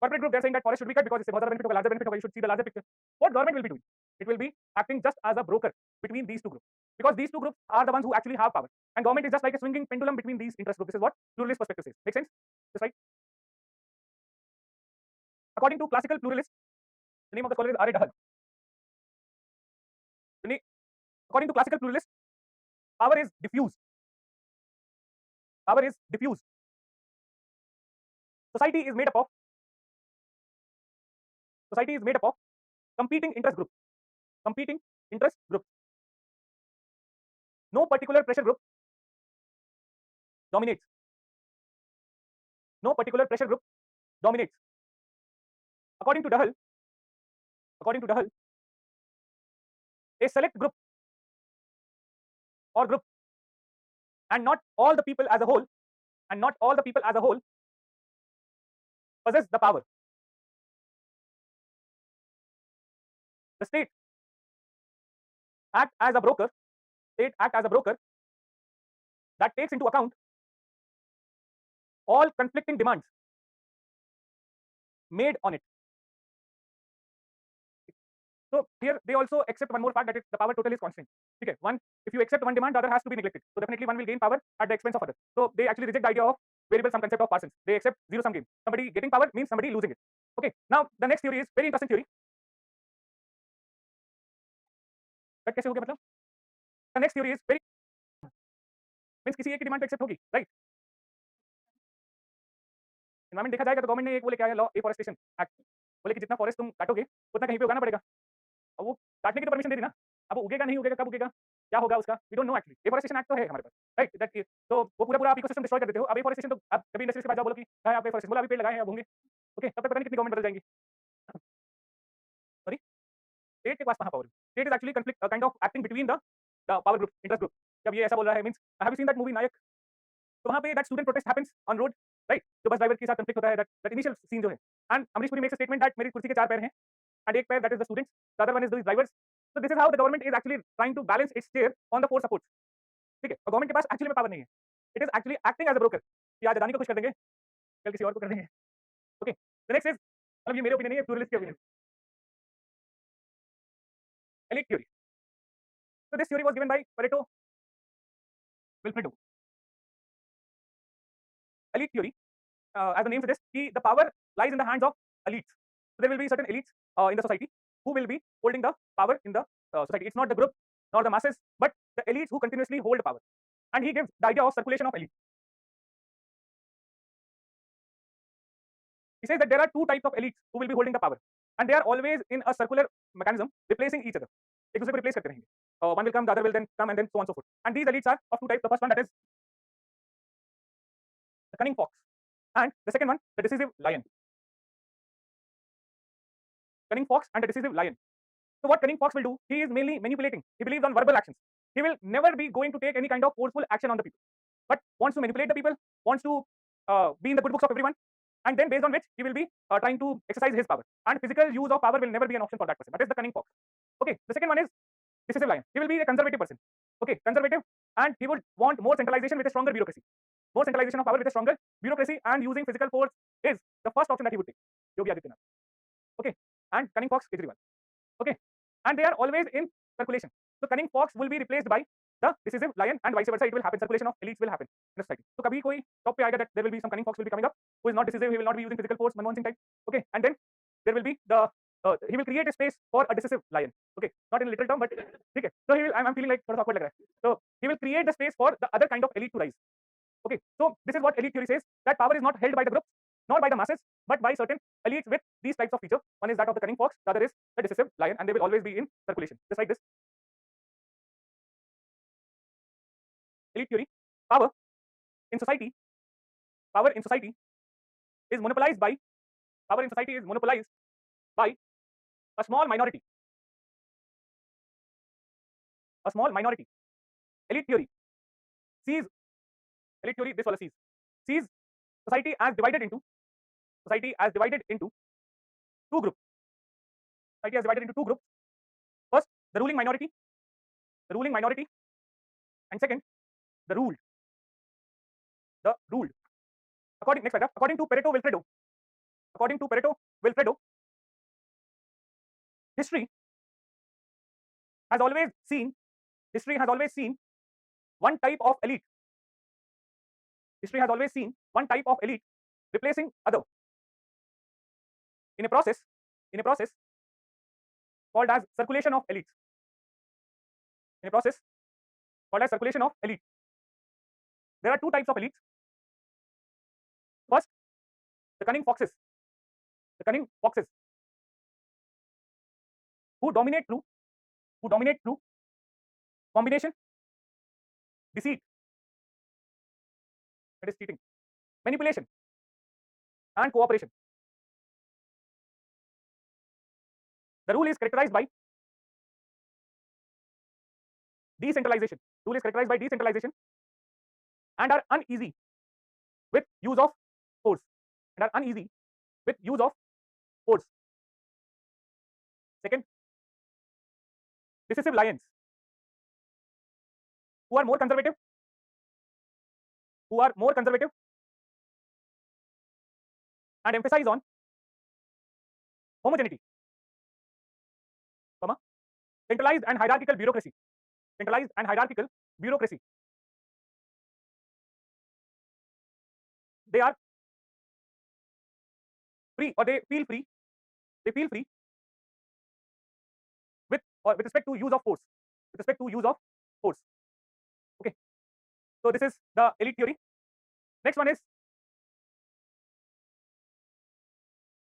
Corporate group, they are saying that forest should be cut because it's a larger benefit, you should see the larger picture. What government will be doing? It will be acting just as a broker between these two groups, because these two groups are the ones who actually have power, and government is just like a swinging pendulum between these interest groups. This is what pluralist perspective says. Make sense? This right? According to classical pluralists, the name of the scholar is R. A. Dahal. According to classical pluralists, power is diffuse. Society is made up of competing interest groups. No particular pressure group dominates. According to Dahal, a select group or group, and not all the people as a whole, possess the power. The state act as a broker that takes into account all conflicting demands made on it. So here they also accept one more fact, that the power total is constant. Okay, if you accept one demand, the other has to be neglected. So definitely one will gain power at the expense of others. So they actually reject the idea of variable sum concept of Parsons. They accept zero sum game. Somebody getting power means somebody losing it. Okay, now the next theory is very interesting theory. That कैसे हो गया मतलब? The next theory is very means किसी एक की demand पे accept होगी, right? Environment देखा जाएगा तो गवर्नमेंट ने एक वो लेके आया लॉ एफॉरेस्टेशन एक्ट, बोले कि जितना फॉरेस्ट तुम काटोगे उतना कहीं पे उगाना पड़ेगा। अब वो काटने की तो परमिशन दे दी ना, अब वो उगेगा नहीं उगेगा, कब उगेगा, क्या होगा उसका, we don't know actually. Afforestation act तो है हमारे पास, राइट? दैट तो वो पूरा आप इकोसिस्टम डिस्ट्रॉय कर देते हो। अब एफॉरेस्टेशन तो आप कभी इंडस्ट्रीज के पास जाओ, बोलो कि हां आप एफॉरेस्टेशन, बोला अभी पेड़ लगाए हैं अब होंगे, ओके, तब तक पता नहीं कितनी गवर्नमेंट बदल जाएंगी। सॉरी, स्टेट के पास कहां पावर है? State is actually conflict kind of acting between the power group, interest group. जब ये ऐसा बोल रहा है means have you seen that movie Nayak? तो वहां पे that student protest happens on road, right? जो बस ड्राइवर के साथ कॉन्फ्लिक्ट होता है, दैट इनिशियल सीन जो है, and Amrish Puri makes a statement that मेरी कुर्सी के चार पैर हैं एंड एक पैर that is the students, the other one is the drivers. So this is how the government is actually trying to balance its share on the four supports. ठीक है, और गवर्नमेंट के पास एक्चुअली में पावर नहीं है, it is actually acting as a broker कि आज अदानी को कुछ कर देंगे, कल किसी और को कर देंगे। ओके, द नेक्स्ट इज, मतलब ये मेरे ओपिनियन नहीं है, प्लूरलिस्ट की opinion, elite theory. So this theory was given by Pareto Wilfredo. Elite theory, as the name suggests, the power lies in the hands of elites. So there will be certain elites in the society who will be holding the power in the society. It's not the group nor the masses, but the elites who continuously hold power. And he gives the idea of circulation of elites. He says that there are two types of elites who will be holding the power, and they are always in a circular mechanism, replacing each other. एक दूसरे को replace करते रहेंगे. One will come, the other will then come, and then so on and so forth. And these elites are of two types. The first one, that is the cunning fox, and the second one, the decisive lion. Cunning fox and the decisive lion. So what cunning fox will do? He is mainly manipulating. He believes on verbal actions. He will never be going to take any kind of forceful action on the people, but wants to manipulate the people, wants to be in the good books of everyone, and then based on which he will be trying to exercise his power. And physical use of power will never be an option for that person. That is the cunning fox. Okay. The second one is decisive lion. He will be a conservative person. Okay, conservative, and he would want more centralization with a stronger bureaucracy. More centralization of power with a stronger bureaucracy, and using physical force is the first option that he would take. Yogi Adityanath. Okay, and cunning fox Kejriwal. Okay, and they are always in circulation. So cunning fox will be replaced by the decisive lion, and vice versa. It will happen. Circulation of elites will happen in the society. So kabhi koi top pe aayega that there will be some cunning fox will be coming up who is not decisive. He will not be using physical force, Manmohan Singh type. Okay, and then there will be the he will create a space for a decisive lion. Okay, not in literal term, but okay. So he will. I'm feeling like thoda awkward lag raha hai. So he will create the space for the other kind of elite to rise. Okay, so this is what elite theory says, that power is not held by the groups nor by the masses, but by certain elites with these types of features. One is that of the cunning fox, the other is the decisive lion, and they will always be in circulation. Just like this. Elite theory, power in society, power in society is monopolized by power in society is monopolized by a small minority. A small minority. Elite theory sees elite theory this also sees society as divided into two groups. Society as divided into two groups. First, the ruling minority, and second, the ruled. The ruled. Next paragraph. According to Pareto Wilfredo, history has always seen one type of elite. History has always seen one type of elite replacing other in a process called as circulation of elites. In a process called as circulation of elites. There are two types of elites. First, the cunning foxes. Who dominate through combination, deceit, that is cheating, manipulation, and cooperation. The rule is characterized by decentralization. And are uneasy with use of force. Second, decisive lions, who are more conservative, and emphasize on homogeneity, centralized and hierarchical bureaucracy. They are free, or they feel free with respect to use of force. Okay, so this is the elite theory. Next one is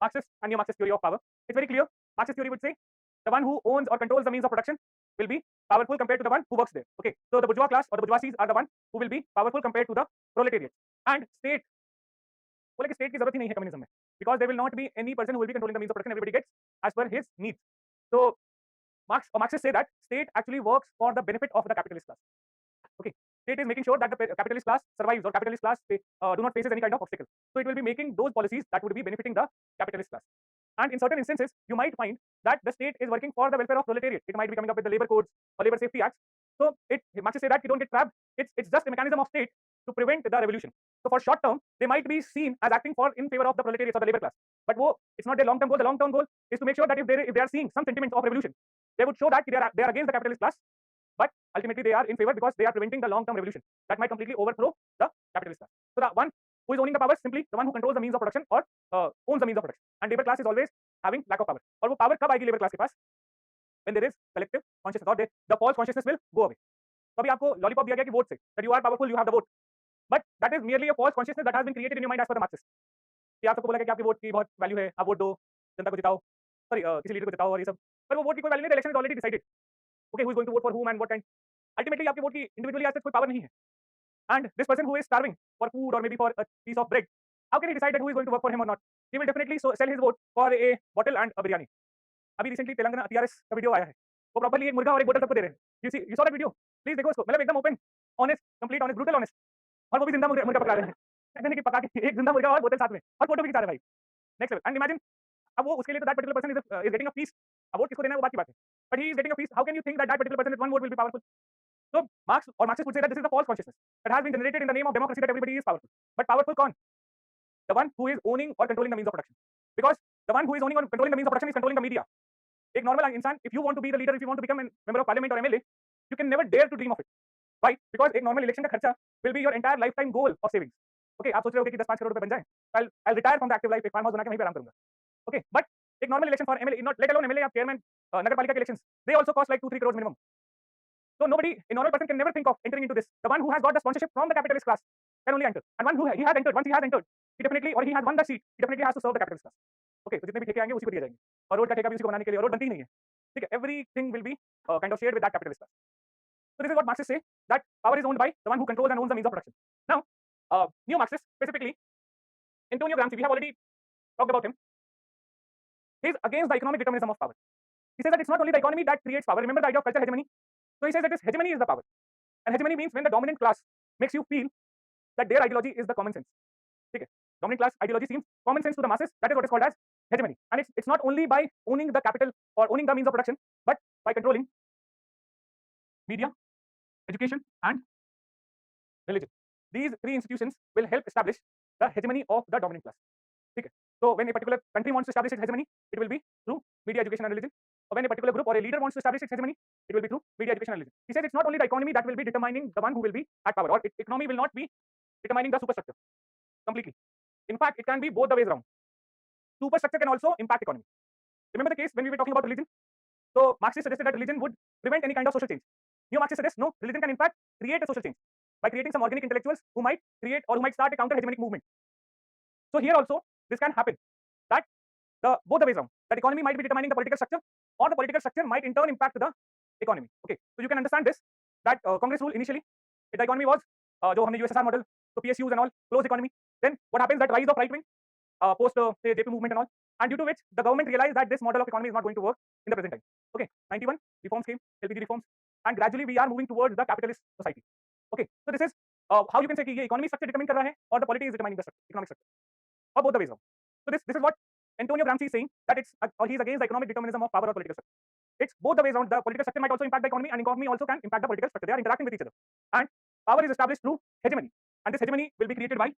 Marxist and neo-Marxist theory of power. It's very clear. Marxist theory would say the one who owns or controls the means of production will be powerful compared to the one who works there. Okay, so the bourgeois class or the bourgeoisies are the one who will be powerful compared to the proletariat. And state, बोले कि state की जरूरत ही नहीं है communism में, because there will not be any person who will be controlling the means of production. Everybody gets as per his needs. So Marxists say that state actually works for the benefit of the capitalist class. Okay, state is making sure that the capitalist class survives, or capitalist class do not faces any kind of obstacle. So it will be making those policies that would be benefiting the capitalist class. And in certain instances, you might find that the state is working for the welfare of proletariat. It might be coming up with the labor codes or labor safety acts So Marxists say that you don't get trapped. It's just a mechanism of state to prevent the revolution. So for short term, they might be seen as acting in favor of the proletariat or the labor class. But it's not their long term goal. The long term goal is to make sure that if they are seeing some sentiments of revolution, they would show that they are against the capitalist class, but ultimately they are in favor because they are preventing the long term revolution that might completely overthrow the capitalist class. So the one who is owning the power is simply the one who controls the means of production or owns the means of production. And labor class is always having lack of power. और वो power कब आएगी labor class के पास? When there is collective consciousness or the false consciousness will go away. तो अभी आपको lollipop दिया गया कि वोट से, that you are powerful, you have the vote, but that is merely a false consciousness that has been created in your mind as per the Marxists. कि आप सबको बोला कि आपके वोट की बहुत वैल्यू है, आप वोट दो, जनता को जिताओ, सॉरी किसी लीडर को जिताओ और ये सब, पर वो वोट की कोई वैल्यू नहीं, election is already decided. Okay, who is going to vote for whom and what kind. Ultimately आपके वोट की इंडिविजुअली आज तक कोई पावर नहीं है. And this person who is starving for food or maybe for a piece of bread, how can he decide that who is going to work for him or not? He will definitely sell his vote for a bottle and a biryani. अभी recently Telangana TRS का video आया है, वो properly एक मुर्गा और एक बोतल सबको दे रहे हैं. You saw that video? Please देखो उसको, मतलब एकदम open, honest, complete honest, brutal honest, और वो भी जिंदा मुर्गा पका रहे हैं. कहते हैं कि पका के एक जिंदा मुर्गा और बोतल साथ में, और फोटो भी खिंचा रहे भाई. Next level. एंड इमेजिन, अब वो उसके लिए तो that particular person is getting a piece. अब वोट किसको देना है वो बात की बात है, but he is getting a piece. How can you think that particular person with one vote will be powerful? So Marxists would say that this is a false consciousness that has been generated in the name of democracy, that everybody is powerful. But powerful कौन? The one who is owning or controlling the means of production. Because the one who is owning or controlling the means of production is controlling the media. एक normal इंसान, if you want to be the leader, if you want to become a member of parliament or MLA, you can never dare to dream of it. Why? Because एक normal election का खर्चा will be your entire lifetime goal of savings. Okay, आप सोच रहे हो कि 10-5 करोड़ रुपए बन जाए, I'll retire from the active life, एक फार्म हाउस बना के वहीं पे आराम करूंगा. Okay, but एक normal election for MLA, not let alone MLA or chairman, नगर पालिका के elections, they also cost like 2-3 crores minimum. So nobody, a normal person can never think of entering into this. The one who has got the sponsorship from the capitalist class can only enter. And one who he has entered, once he has entered, he definitely, or he has won the seat, he definitely has to serve the capitalist class. Okay, तो जितने भी ठेके आएंगे उसी को दिए जाएंगे, और रोड का ठेका भी उसी को बनाने के लिए, और रोड बनती ही नहीं है. ठीक है, everything will be kind of shared with that capitalist class. So this is what Marxists say, that power is owned by the one who controls and owns the means of production. Now, neo-Marxists, specifically Antonio Gramsci, we have already talked about him. He is against the economic determinism of power. He says that it's not only the economy that creates power. Remember the idea of cultural hegemony? So he says that this hegemony is the power. And hegemony means when the dominant class makes you feel that their ideology is the common sense. Okay? Dominant class ideology seems common sense to the masses. That is what is called as hegemony. And it's not only by owning the capital or owning the means of production, but by controlling media, education, and religion. These three institutions will help establish the hegemony of the dominant class. Okay? So when a particular country wants to establish its hegemony, it will be through media, education, and religion. Or when a particular group or a leader wants to establish its hegemony, it will be through media, education, and religion. He says it's not only the economy that will be determining the one who will be at power, or economy will not be determining the superstructure completely. In fact, it can be both the ways around. Superstructure can also impact economy. Remember the case when we were talking about religion? So Marxists suggested that religion would prevent any kind of social change. Neo-Marxists suggest no, religion can in fact create a social change by creating some organic intellectuals who might create or who might start a counter-hegemonic movement. So here also this can happen, that both the ways around, that economy might be determining the political structure, or the political structure might in turn impact the economy. Okay, so you can understand this, that Congress rule initially, the economy was जो हमने USSR model, so PSUs and all, closed economy. Then what happens, that rise of right wing post say JP movement and all, and due to which the government realized that this model of economy is not going to work in the present time. Okay, 91 reforms came, LPG reforms, and gradually we are moving towards the capitalist society. Okay, so this is how you can say कि ये economy structure determine कर रहा है, or the polity is determining the economic structure, or both the ways around. So this is what Antonio Gramsci is saying, that it's or he is against the economic determinism of power or political structure. It's both the ways around. The political structure might also impact the economy, and economy also can impact the political structure. They are interacting with each other, and power is established through hegemony, and this hegemony will be created by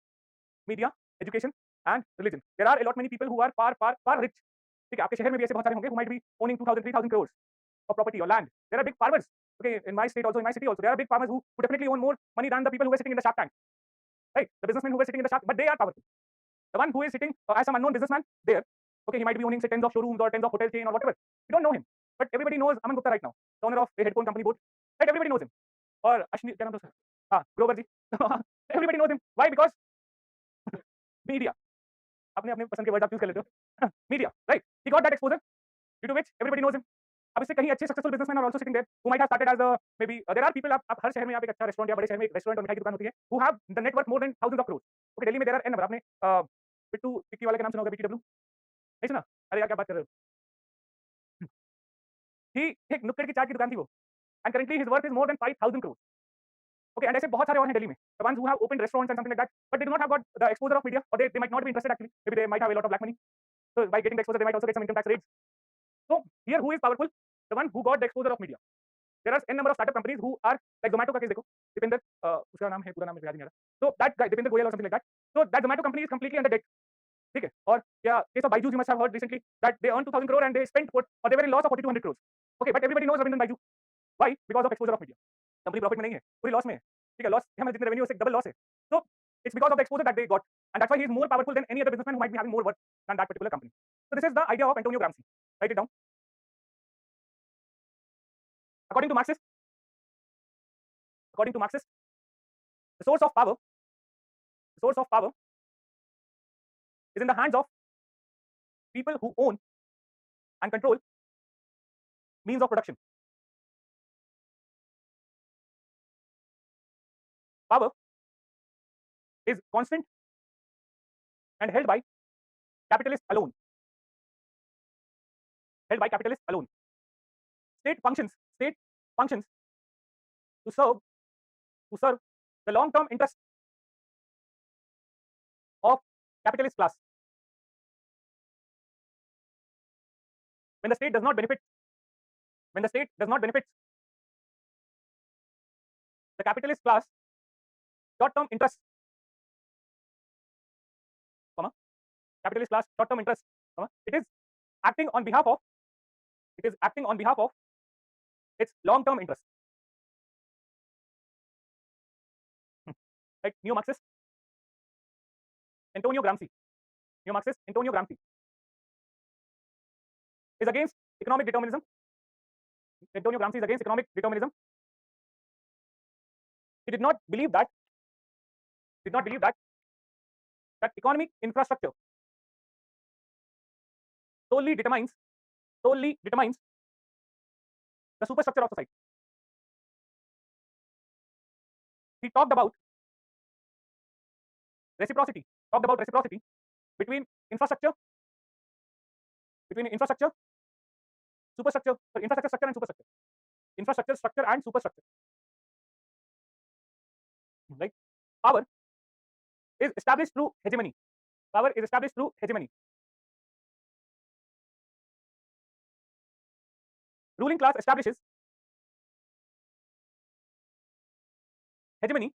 media, education, and religion. There are a lot many people who are far rich. ठीक है, आपके शहर में भी ऐसे बहुत सारे होंगे who might be owning 2,000-3,000 crores of property or land. There are big farmers. Okay, in my state also, in my city also, there are big farmers who definitely own more money than the people who are sitting in the Shark Tank. Right, the businessmen who are sitting in the Shark, but they are powerful. The one who is sitting as some unknown businessman there, okay, he might be owning say tens of showrooms or tens of hotel chain or whatever. You don't know him, but everybody knows Aman Gupta right now, the owner of a headphone company board. Right, everybody knows him. Or Ashni, क्या नाम था उसका? हाँ, Grover ji. Everybody knows him. Why? Because media. अपने अपने पसंद के word आप यूज कर लेते हो. Media, right? He got that exposure, due to which everybody knows him. अब इससे कहीं अच्छे successful businessman are also sitting there, who might have started as a maybe there are people, आप हर शहर में आप एक अच्छा रेस्टोरेंट या बड़े शहर में एक रेस्टोरेंट और मिठाई की दुकान होती है, who have the net worth more than thousands of crores. Okay, Delhi में there are n number. आपने बिट्टू टिक्की वाले का नाम सुना होगा, BTW नहीं सुना? अरे यार क्या बात कर रहे हो. ही एक नुक्कड़ की चाट की दुकान थी वो, and currently his worth is more than 5,000 crores. Okay, and ऐसे बहुत सारे और हैं दिल्ली में, the ones who have opened restaurants and something like that, but they do not have got the exposure of media, or they might not be interested actually. Maybe they might have a lot of black money, so by getting the exposure they might also get some income tax raids. So here who is powerful? The one who got the exposure of media. there are n number of startup companies who are like Zomato का case देखो, दीपेंद्र उसका नाम है, पूरा नाम मुझे याद नहीं आ रहा. So that guy Dipendra Goyal or something like that. So that Zomato company is completely under debt. ठीक है. और क्या case of Byju's, you must have heard recently that they earned 2,000 crore and they spent or they were in loss of 4,200 crores. Okay, but everybody knows Ravindan Baiju. Why? Because of exposure of media. Company profit में नहीं है, पूरी loss में है. ठीक है, loss हमें जितने रेवेन्यू से डबल लॉस है. So it's because of the exposure that they got, and that's why he is more powerful than any other businessman who might be having more worth than that particular company. So this is the idea of Antonio Gramsci. Write it down. According to Marxists, the source of power is in the hands of people who own and control means of production. Power is constant and held by capitalists alone. State functions to serve the long-term interest of capitalist class. When the state does not benefit the capitalist class short-term interest, it is acting on behalf of its long-term interest. Right? Neo-Marxist Antonio Gramsci is against economic determinism. Antonio Gramsci is against economic determinism. He did not believe that economic infrastructure solely determines the superstructure of society. He talked about reciprocity between infrastructure, infrastructure, structure and superstructure. Right? Power is established through hegemony. Ruling class establishes hegemony,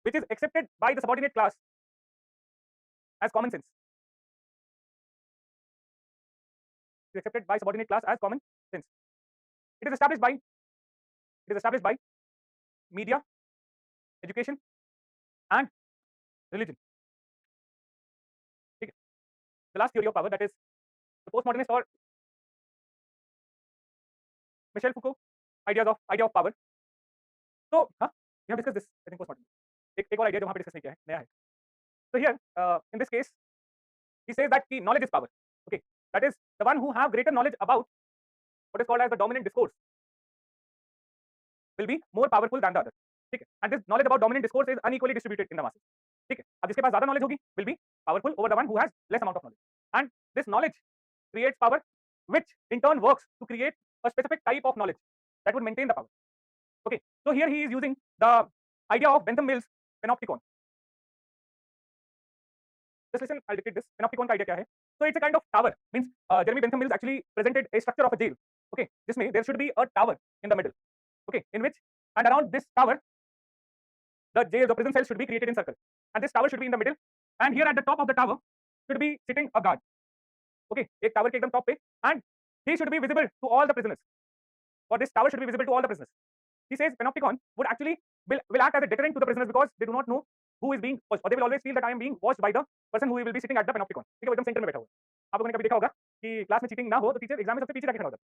which is accepted by the subordinate class as common sense. It is established by media, education and religion. Okay. The last theory of power, that is the postmodernist or Michel Foucault idea of power. So we have discussed this, I think, postmodern. एक और idea जो वहाँ पे discuss नहीं किया है, नया है. So here in this case he says that the knowledge is power. Okay, that is the one who have greater knowledge about what is called as the dominant discourse will be more powerful than the other. ठीक है, and this knowledge about dominant discourse is unequally distributed in the masses. ठीक है, अब जिसके पास ज्यादा knowledge होगी will be powerful over the one who has less amount of knowledge, and this knowledge creates power, which in turn works to create a specific type of knowledge that would maintain the power. Okay, so here he is using the idea of Bentham Mill's panopticon. Just listen, I'll dictate this. Panopticon का idea क्या है? So it's a kind of tower. Means Jeremy Bentham Mills actually presented a structure of a jail. Okay, जिसमें there should be a tower in the middle. Okay, in which and around this tower, the jail, the prison cells should be created in circle, and this tower should be in the middle. And here at the top of the tower should be sitting a guard. Okay, एक tower के एकदम top पे, and he should be visible to all the prisoners. Or this tower should be visible to all the prisoners. He says panopticon would actually will act as a deterrent to the prisoners because they do not know who is being watched, or they will always feel that I am being watched by the person who will be sitting at the panopticon. ठीक है, वो एकदम centre में बैठा हुआ है. आप लोगों ने कभी देखा होगा कि क्लास में चीटिंग ना हो तो टीचर एग्जाम में सबसे पीछे जाके खड़ा होता है.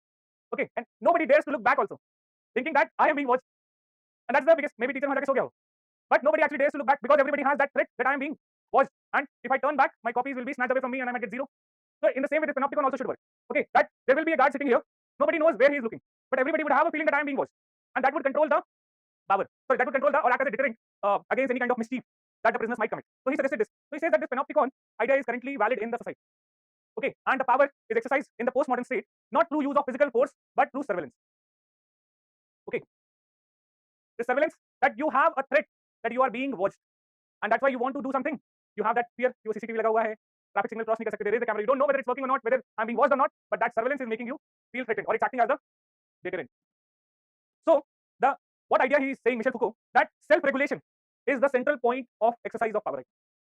Okay, and nobody dares to look back also, thinking that I am being watched, and that's the biggest. Maybe teacher वहाँ जाके सो गया हो, but nobody actually dares to look back because everybody has that threat that I am being watched, and if I turn back, my copies will be snatched away from me and I might get zero. So in the same way, this panopticon also should work. Okay, that there will be a guard sitting here. Nobody knows where he is looking, but everybody would have a feeling that I am being watched, and that would control the power. Sorry, that would control the or act as a deterrent against any kind of mischief that the prisoners might commit. So he suggested this. So he says that this panopticon idea is currently valid in the society. Okay, and the power is exercised in the postmodern state not through use of physical force but through surveillance. Okay, the surveillance that you have a threat that you are being watched, and that's why you want to do something. You have that fear. Your CCTV लगा हुआ है, traffic signal cross नहीं कर सकते. There is a camera. You don't know whether it's working or not, whether I'm being watched or not, but that surveillance is making you feel threatened, or it's acting as a deterrent. So the what idea he is saying, Michel Foucault, that self-regulation is the central point of exercise of power.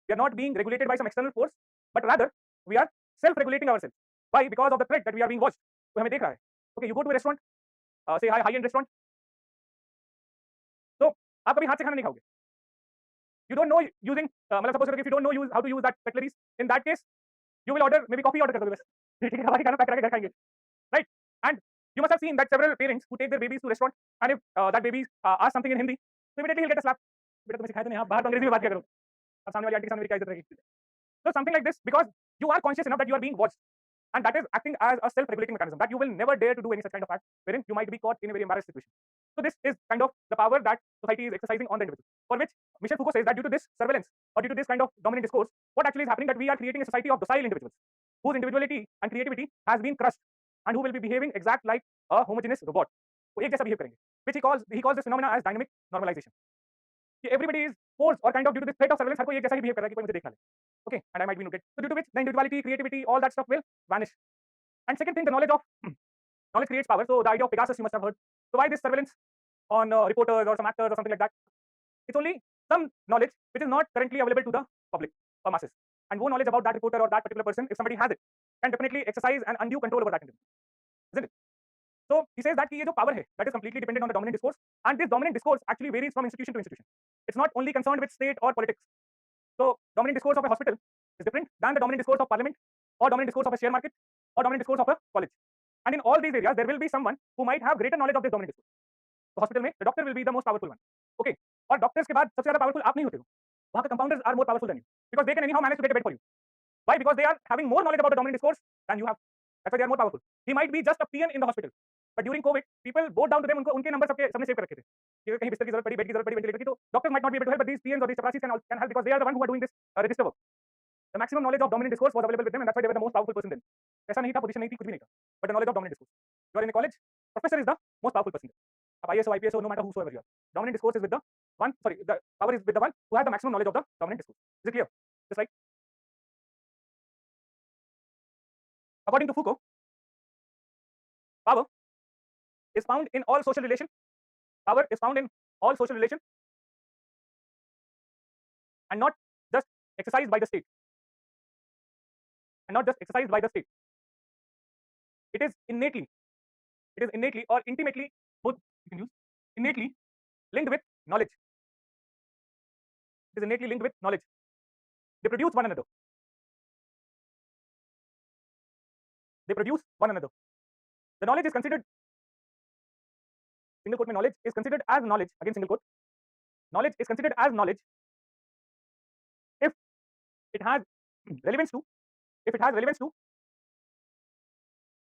We are not being regulated by some external force, but rather we are self-regulating ourselves. Why? Because of the threat that we are being watched. तो हमें देख रहा है. Okay, you go to a restaurant, say high-end restaurant. तो आप कभी हाथ से खाना नहीं खाओगे. You don't know using, मतलब suppose if you don't know how to use that cutleries, in that case you will order maybe coffee order कर दोगे बस. ठीक है, हमारी खाना पैक करके घर खाएंगे. Right? And you must have seen that several parents who take their babies to restaurant, and if that baby asks something in Hindi, so immediately he'll get a slap. बेटा तुम्हें सिखाया तो नहीं, आप बाहर तो अंग्रेजी में बात किया करो. अब सामने वाली आंटी के सामने मेरी क्या इज्जत रहेगी. So something like this, because you are conscious enough that you are being watched, and that is acting as a self-regulating mechanism, that you will never dare to do any such kind of act wherein you might be caught in a very embarrassed situation. So this is kind of the power that society is exercising on the individual, for which Michel Foucault says that due to this surveillance or due to this kind of dominant discourse, what actually is happening, that we are creating a society of docile individuals whose individuality and creativity has been crushed and who will be behaving exact like a homogeneous robot. वो एक जैसा behave करेंगे, which he calls this phenomena as dynamic normalization. Everybody is forced or kind of due to this threat of surveillance, हर कोई एक जैसा ही behave कर रहा है कि कोई मुझे देख ना ले. Okay, and I might be noted. So due to which the individuality, creativity, all that stuff will vanish. And second thing, the knowledge of knowledge creates power. So the idea of Pegasus you must have heard. So why this surveillance on reporters or some actors or something like that? It's only some knowledge which is not currently available to the public or masses. And more knowledge about that reporter or that particular person, if somebody has it, can definitely exercise an undue control over that individual, isn't it? So he says that ये जो power है, that is completely dependent on the dominant discourse, and this dominant discourse actually varies from institution to institution. It's not only concerned with state or politics. So dominant discourse of a hospital is different than the dominant discourse of parliament, or dominant discourse of a share market, or dominant discourse of a college. And in all these areas, there will be someone who might have greater knowledge of this dominant discourse. So hospital में the doctor will be the most powerful one. Okay. और doctors के बाद सबसे ज़्यादा powerful आप नहीं होते हो. वहाँ के compounders are more powerful than you because they can anyhow manage to get a bed for you. Why? Because they are having more knowledge about the dominant discourse than you have. That's why they are more powerful. He might be just a PN in the hospital, but during COVID, people bowed down to them. उनको उनके number सबने save कर रखे थे. कि कहीं बिस्तर की जरूरत पड़ी, बेड की जरूरत पड़ी, वेंटिलेटर की, तो doctors might not be able to help, but these PNs or these chaprasis can help because they are the one who are doing this register work. The maximum knowledge of dominant discourse was available with them, and that's why they were the most powerful person then. ऐसा नहीं था, position नहीं थी, कुछ भी नहीं था, but the knowledge of dominant discourse. You are in a college, professor is the most powerful person. अब IAS or IPS or no matter whosoever you are, dominant discourse is with the one. Sorry, the power is with the one who has the maximum knowledge of the dominant discourse. Is it clear? Just like according to Foucault, power is found in all social relation. Power is found in all social relation, and not just exercised by the state. And not just exercised by the state. It is innately or intimately, both you can use, innately linked with knowledge. It is innately linked with knowledge. They produce one another. They produce one another. The knowledge is considered, single quote में, knowledge is considered as knowledge, again single quote, knowledge is considered as knowledge if it has relevance to,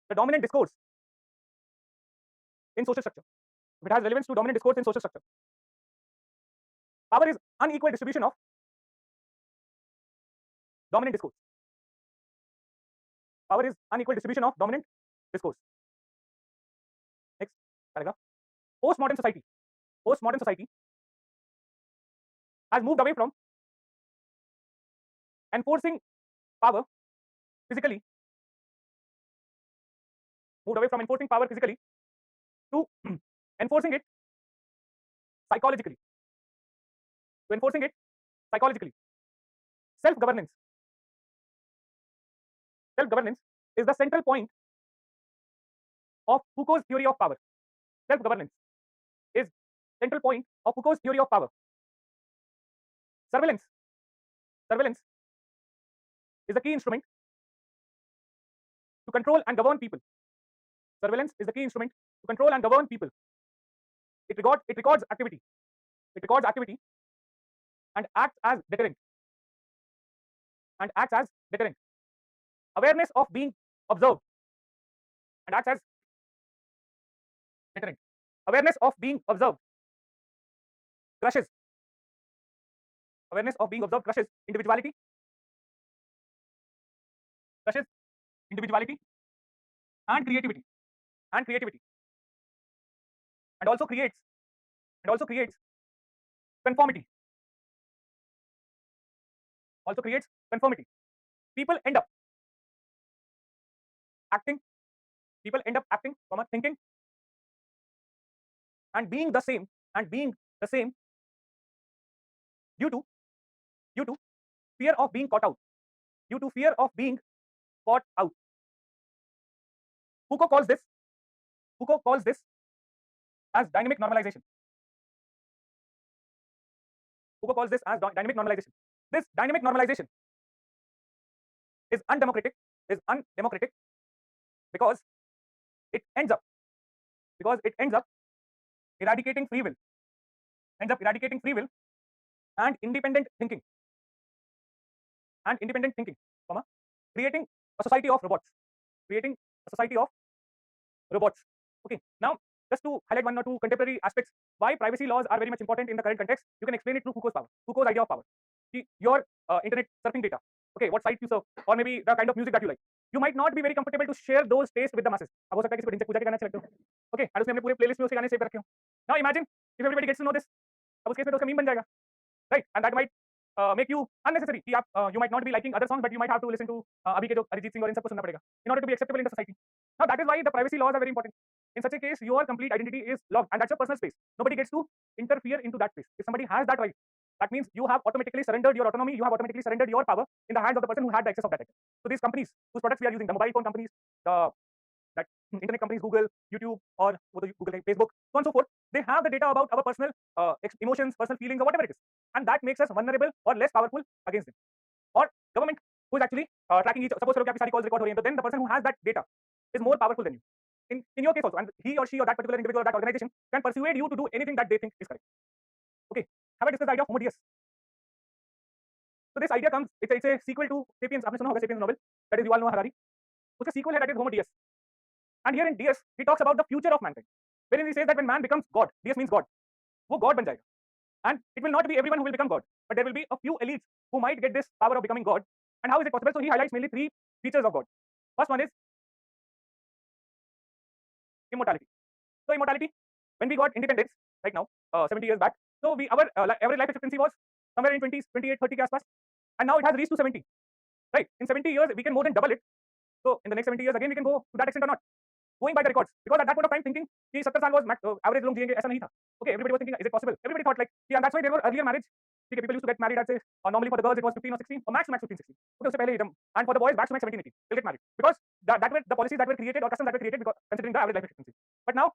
the dominant discourse in social structure. If it has relevance to dominant discourse in social structure. Power is unequal distribution of dominant discourse. Power is unequal distribution of dominant discourse. Next paragraph. Postmodern society has moved away from enforcing power physically, to enforcing it psychologically. Self-governance is the central point of Foucault's theory of power. Self-governance is central point of Foucault's theory of power. Surveillance is the key instrument to control and govern people. Surveillance is the key instrument to control and govern people. It records activity. And acts as deterrent. Awareness of being observed and acts as deterrent. Awareness of being observed crushes individuality. And creativity. And also creates conformity. People end up acting, thinking, and being the same due to fear of being caught out, due to fear of being caught out. Foucault calls this as dynamic normalization. Foucault calls this as dynamic normalization. This dynamic normalization is undemocratic because it ends up eradicating free will, and independent thinking, comma, creating a society of robots. Okay, now just to highlight one or two contemporary aspects why privacy laws are very much important in the current context, you can explain it through Foucault's idea of power. See, your internet surfing data, okay, what sites you surf, or maybe the kind of music that you like, you might not be very comfortable to share those tastes with the masses. अब हो सकता है किसी को ढिंचक पूजा के गाने अच्छे लगते हो, okay, और उसने अपने पूरे प्लेलिस्ट में उसके गाने सेव कर रखे हो. Now imagine if everybody gets to know this, अब उस केस में तो उसका मीम बन जाएगा, right? And that might make you unnecessary कि आप you might not be liking other songs, but you might have to listen to अभी के जो अरिजीत सिंह और इन सबको सुनना पड़ेगा in order to be acceptable in the society. Now that is why the privacy laws are very important. In such a case, your complete identity is logged, and that's your personal space. Nobody gets to interfere into that space. If somebody has that right, that means you have automatically surrendered your autonomy, you have automatically surrendered your power in the hands of the person who had the access of that data. So these companies whose products we are using, the mobile phone companies, the that internet companies, Google, YouTube, or Google, Facebook, so on and so forth, they have the data about our personal emotions, personal feelings, or whatever it is, and that makes us vulnerable or less powerful against them. Or government who is actually tracking each. Suppose karo ki aapki sari calls record ho rahi hain, then the person who has that data is more powerful than you. In your case also, and he or she or that particular individual or that organization can persuade you to do anything that they think is correct. Okay, have I discussed the idea of homo deus? So this idea comes, it's a sequel to Sapiens. आपने सुना होगा Sapiens novel, that is Yuval Noah Harari. उसका sequel है, that is Homo Deus. And here in Deus, he talks about the future of mankind, wherein he says that when man becomes God, Deus means God, वो God बन जाएगा. And it will not be everyone who will become God, but there will be a few elites who might get this power of becoming God. And how is it possible? So he highlights mainly three features of God. First one is immortality. So immortality, when we got independence, right now, 70 years back, so our average life expectancy was somewhere in 20s, 28, 30 के आसपास, and now it has reached to 70. Right? In 70 years, we can more than double it. So in the next 70 years, again, we can go to that extent or not. Going by the records, because at that point of time, thinking कि 70 साल was average लोग जिएंगे, ऐसा नहीं था. Okay, everybody was thinking, is it possible? Everybody thought like, yeah, and that's why there were earlier marriage. Okay, people used to get married at say, normally for the girls it was 15 or 16, or max 15, 16. Okay, उससे पहले ही and for the boys max 17, 18, they'll get married because that were the policies that were created or customs that were created because considering the average life expectancy. But now,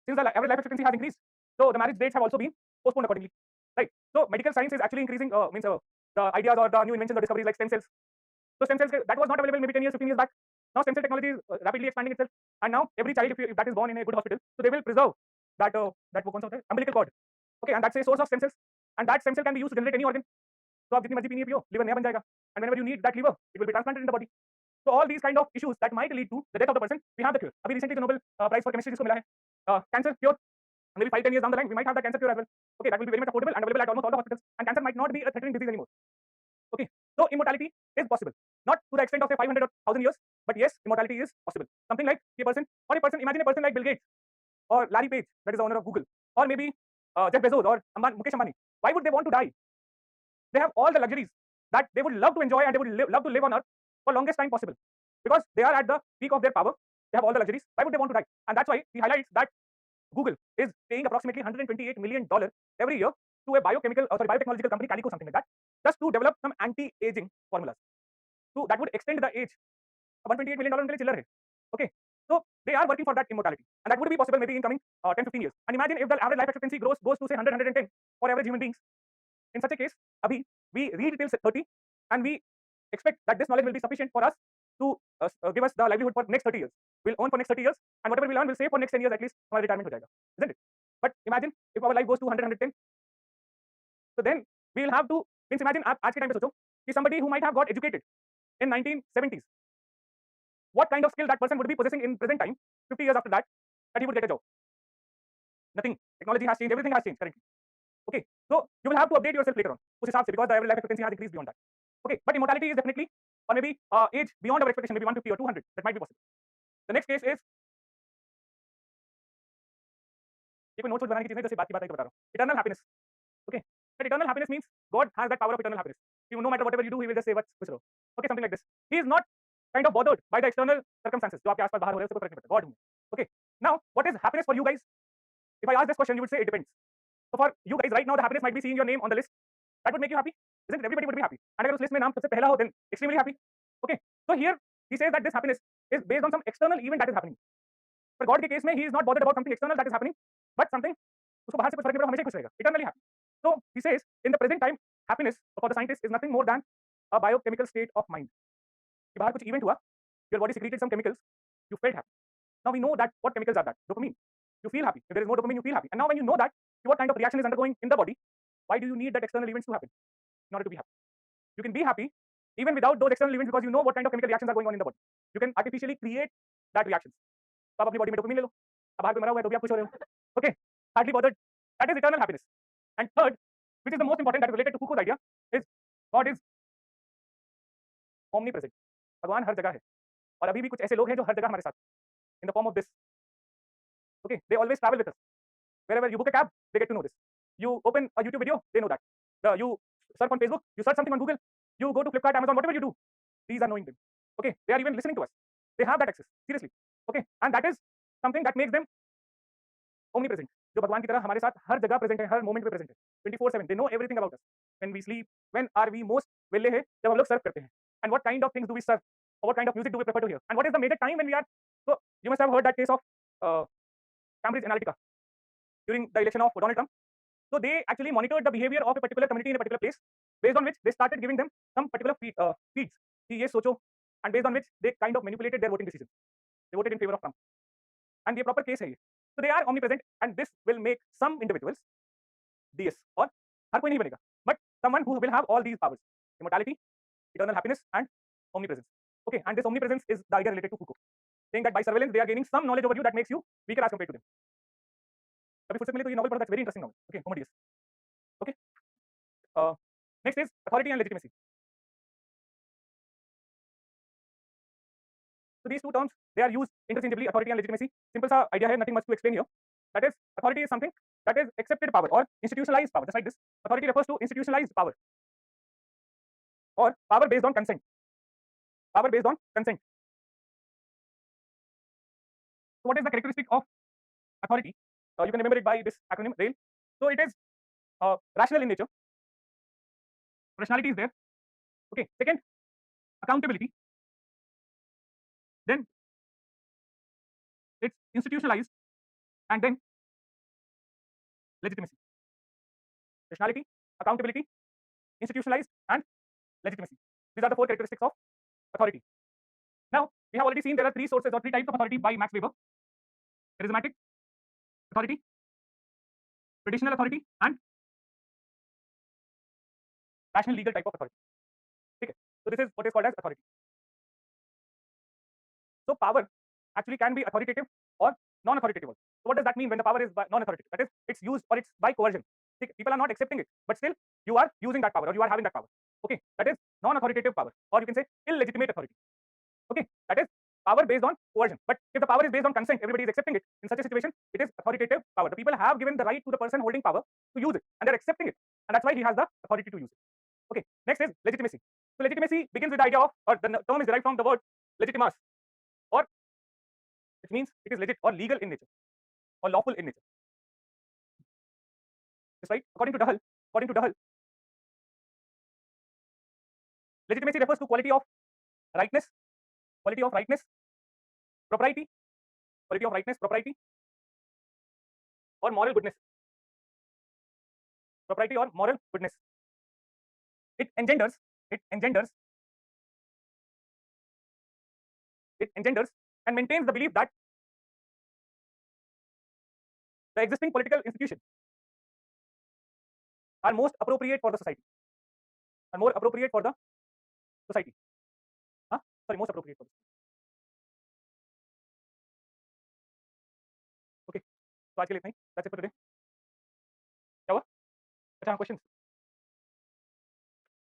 since the average life expectancy has increased, so the marriage dates have also been postponed accordingly. Right? So medical science is actually increasing. The ideas or the new inventions or discoveries like stem cells. So stem cells that was not available maybe 10 years, 15 years back. Now stem cell technology is rapidly expanding itself, and now every child, if that is born in a good hospital, so they will preserve that umbilical cord. Okay, and that's a source of stem cells, and that stem cell can be used to generate any organ. So आप जितनी मर्जी पीनी पियो, liver नया बन जाएगा, and whenever you need that liver, it will be transplanted in the body. So all these kind of issues that might lead to the death of the person, we have the cure. अभी recently the Nobel Prize for Chemistry जिसको मिला है, cancer cure. Maybe 5-10 years down the line, we might have the cancer cure as well. Okay, that will be very much affordable and available at almost all the hospitals, and cancer might not be a threatening disease anymore. Okay, so immortality is possible, not to the extent of say 500 or 1000 years, but yes, immortality is possible. Something like a person, imagine a person like Bill Gates or Larry Page, that is the owner of Google, or maybe Jeff Bezos or Mukesh Ambani. Why would they want to die? They have all the luxuries that they would love to enjoy and they would love to live on earth for longest time possible, because they are at the peak of their power. They have all the luxuries. Why would they want to die? And that's why he highlights that Google is paying approximately $128 million every year to a biotechnological company, Calico, something like that, just to develop some anti-aging formulas. So that would extend the age. $128 million उनके लिए चिल्लर है. Okay, so they are working for that immortality, and that would be possible maybe in coming 10-15 years. And imagine if the average life expectancy goes to say 100-110 for average human beings. In such a case, abhi we read till 30, and we expect that this knowledge will be sufficient for us to give us the livelihood for next 30 years. We'll own for next 30 years, and whatever we learn, we'll save for next 10 years at least. हमारा retirement हो जाएगा, isn't it? But imagine if our life goes to 100-110, so then we will have to. Means imagine आप आज के time पे सोचो कि somebody who might have got educated in 1970s, what kind of skill that person would be possessing in present time, 50 years after that he would get a job. Nothing. Technology has changed. Everything has changed currently. Okay, so you will have to update yourself later on, उस हिसाब से, because the average life expectancy has increased beyond that. Okay, but immortality is definitely, or maybe age beyond our expectation, maybe 150 or 200, that might be possible. The next case is, ये कोई notes बनाने की चीज नहीं, जैसे बात की बात है तो बता रहा हूँ. Eternal happiness. Okay, that eternal happiness means God has that power of eternal happiness. You, no matter whatever you do, He will just say what's खुश रहो. Okay, something like this. He is not kind of bothered by the external circumstances जो आपके आसपास बाहर हो रहे हैं, उससे कोई फर्क नहीं पड़ता. God हूँ. Okay, now what is happiness for you guys? If I ask this question, you would say it depends. So for you guys right now, the happiness might be seeing your name on the list. That would make you happy, isn't it? Everybody would be happy. And अगर उस list में नाम सबसे पहला हो, then extremely happy. Okay. So here he says that this happiness is based on some external event that is happening. For God के case में he is not bothered about something external that is happening, but something उसको बाहर से कुछ फर्क नहीं पड़ता, हमेशा खुश रहेगा, eternally happy. So he says in the present time, happiness for the scientist is nothing more than a biochemical state of mind. कि बाहर कुछ event हुआ, your body secreted some chemicals, you felt happy. Now we know that what chemicals are that? Dopamine. You feel happy. If there is more dopamine, you feel happy. And now when you know that what kind of reaction is undergoing in the body, why do you need that external events to happen in order to be happy? You can be happy even without those external events because you know what kind of chemical reactions are going on in the body. You can artificially create that reactions. तो आप अपनी body में dopamine ले लो, अब बाहर कोई मरा हुआ है तो भी आप खुश हो रहे हो. Okay, hardly bothered. That is eternal happiness. And third, which is the most important that is related to Foucault's idea, is God is omnipresent. भगवान हर जगह है. और अभी भी कुछ ऐसे लोग हैं जो हर जगह हमारे साथ, in the form of this. Okay, they always travel with us. Wherever you book a cab, they get to know this. You open a YouTube video, they know that. You surf on Facebook, you search something on Google, you go to Flipkart, Amazon, whatever you do, these are knowing them. Okay, they are even listening to us. They have that access, seriously. Okay, and that is something that makes them omnipresent. जो भगवान की तरह हमारे साथ हर जगह present है, हर moment में present है, 24/7. They know everything about us. When we sleep, when are we most वेले है जब हम लोग सर्फ करते हैं. And what kind of things do we surf? Or what kind of music do we prefer to hear? And what is the major time when we are? So you must have heard that case of Cambridge Analytica during the election of Donald Trump. So they actually monitored the behavior of a particular community in a particular place, based on which they started giving them some particular feeds. कि ये सोचो, and based on which they kind of manipulated their voting decision. They voted in favor of Trump. And the proper case है ये. So they are omnipresent, and this will make some individuals DS or हर कोई नहीं बनेगा, but someone who will have all these powers: immortality, eternal happiness, and omnipresence. Okay, and this omnipresence is the idea related to Foucault, saying that by surveillance they are gaining some knowledge over you that makes you weaker as compared to them. कभी फुर्सत मिले तो ये novel पढ़ो, that's very interesting novel. Okay, Homo Deus. Okay. Next is authority and legitimacy. So these two terms, they are used interchangeably, authority and legitimacy. Simple सा idea है, nothing much to explain here. That is, authority is something that is accepted power or institutionalized power, just like this. Authority refers to institutionalized power or power based on consent. Power based on consent. So what is the characteristic of authority? You can remember it by this acronym RAIL. So it is rational in nature. Rationality is there. Okay. Second, accountability. Then it's institutionalized, and then legitimacy. Rationality, accountability, institutionalized, and legitimacy. These are the four characteristics of authority. Now we have already seen there are three sources or three types of authority by Max Weber: charismatic authority, traditional authority, and rational legal type of authority. Okay. So this is what is called as authority. So power actually can be authoritative or non-authoritative. So what does that mean when the power is non-authoritative? That is, it's used or it's by coercion. People are not accepting it, but still you are using that power or you are having that power. Okay, that is non-authoritative power, or you can say illegitimate authority. Okay, that is power based on coercion. But if the power is based on consent, everybody is accepting it. In such a situation, it is authoritative power. The people have given the right to the person holding power to use it, and they're accepting it, and that's why he has the authority to use it. Okay, next is legitimacy. So legitimacy begins with the idea of, or the term is derived from the word legitimas, or which means it is legit or legal in nature or lawful in nature. That's right. According to Duhal, legitimacy refers to quality of rightness, propriety, or moral goodness. Propriety or moral goodness. It engenders and maintains the belief that the existing political institutions are most appropriate for the society. More appropriate for the society. Most appropriate for the society. Okay. So आज के लिए इतना ही. That's it for today. क्या हुआ? अच्छा, questions.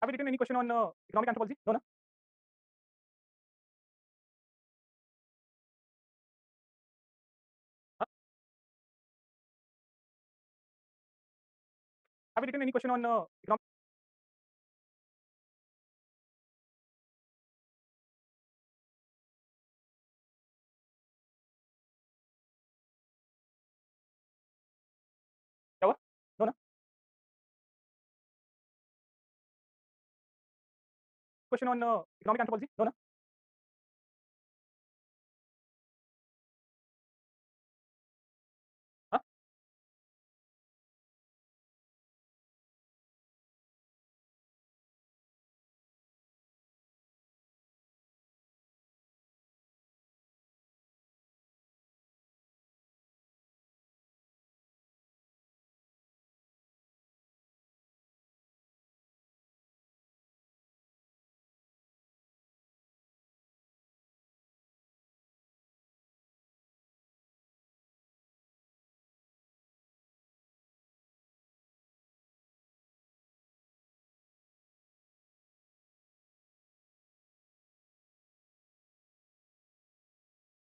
Have you written any question on economic anthropology? No, na? Huh? Have you written any question on economic? question on economic anthropology? No, no. Huh?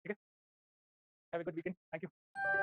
Okay. Have a good weekend. Thank you.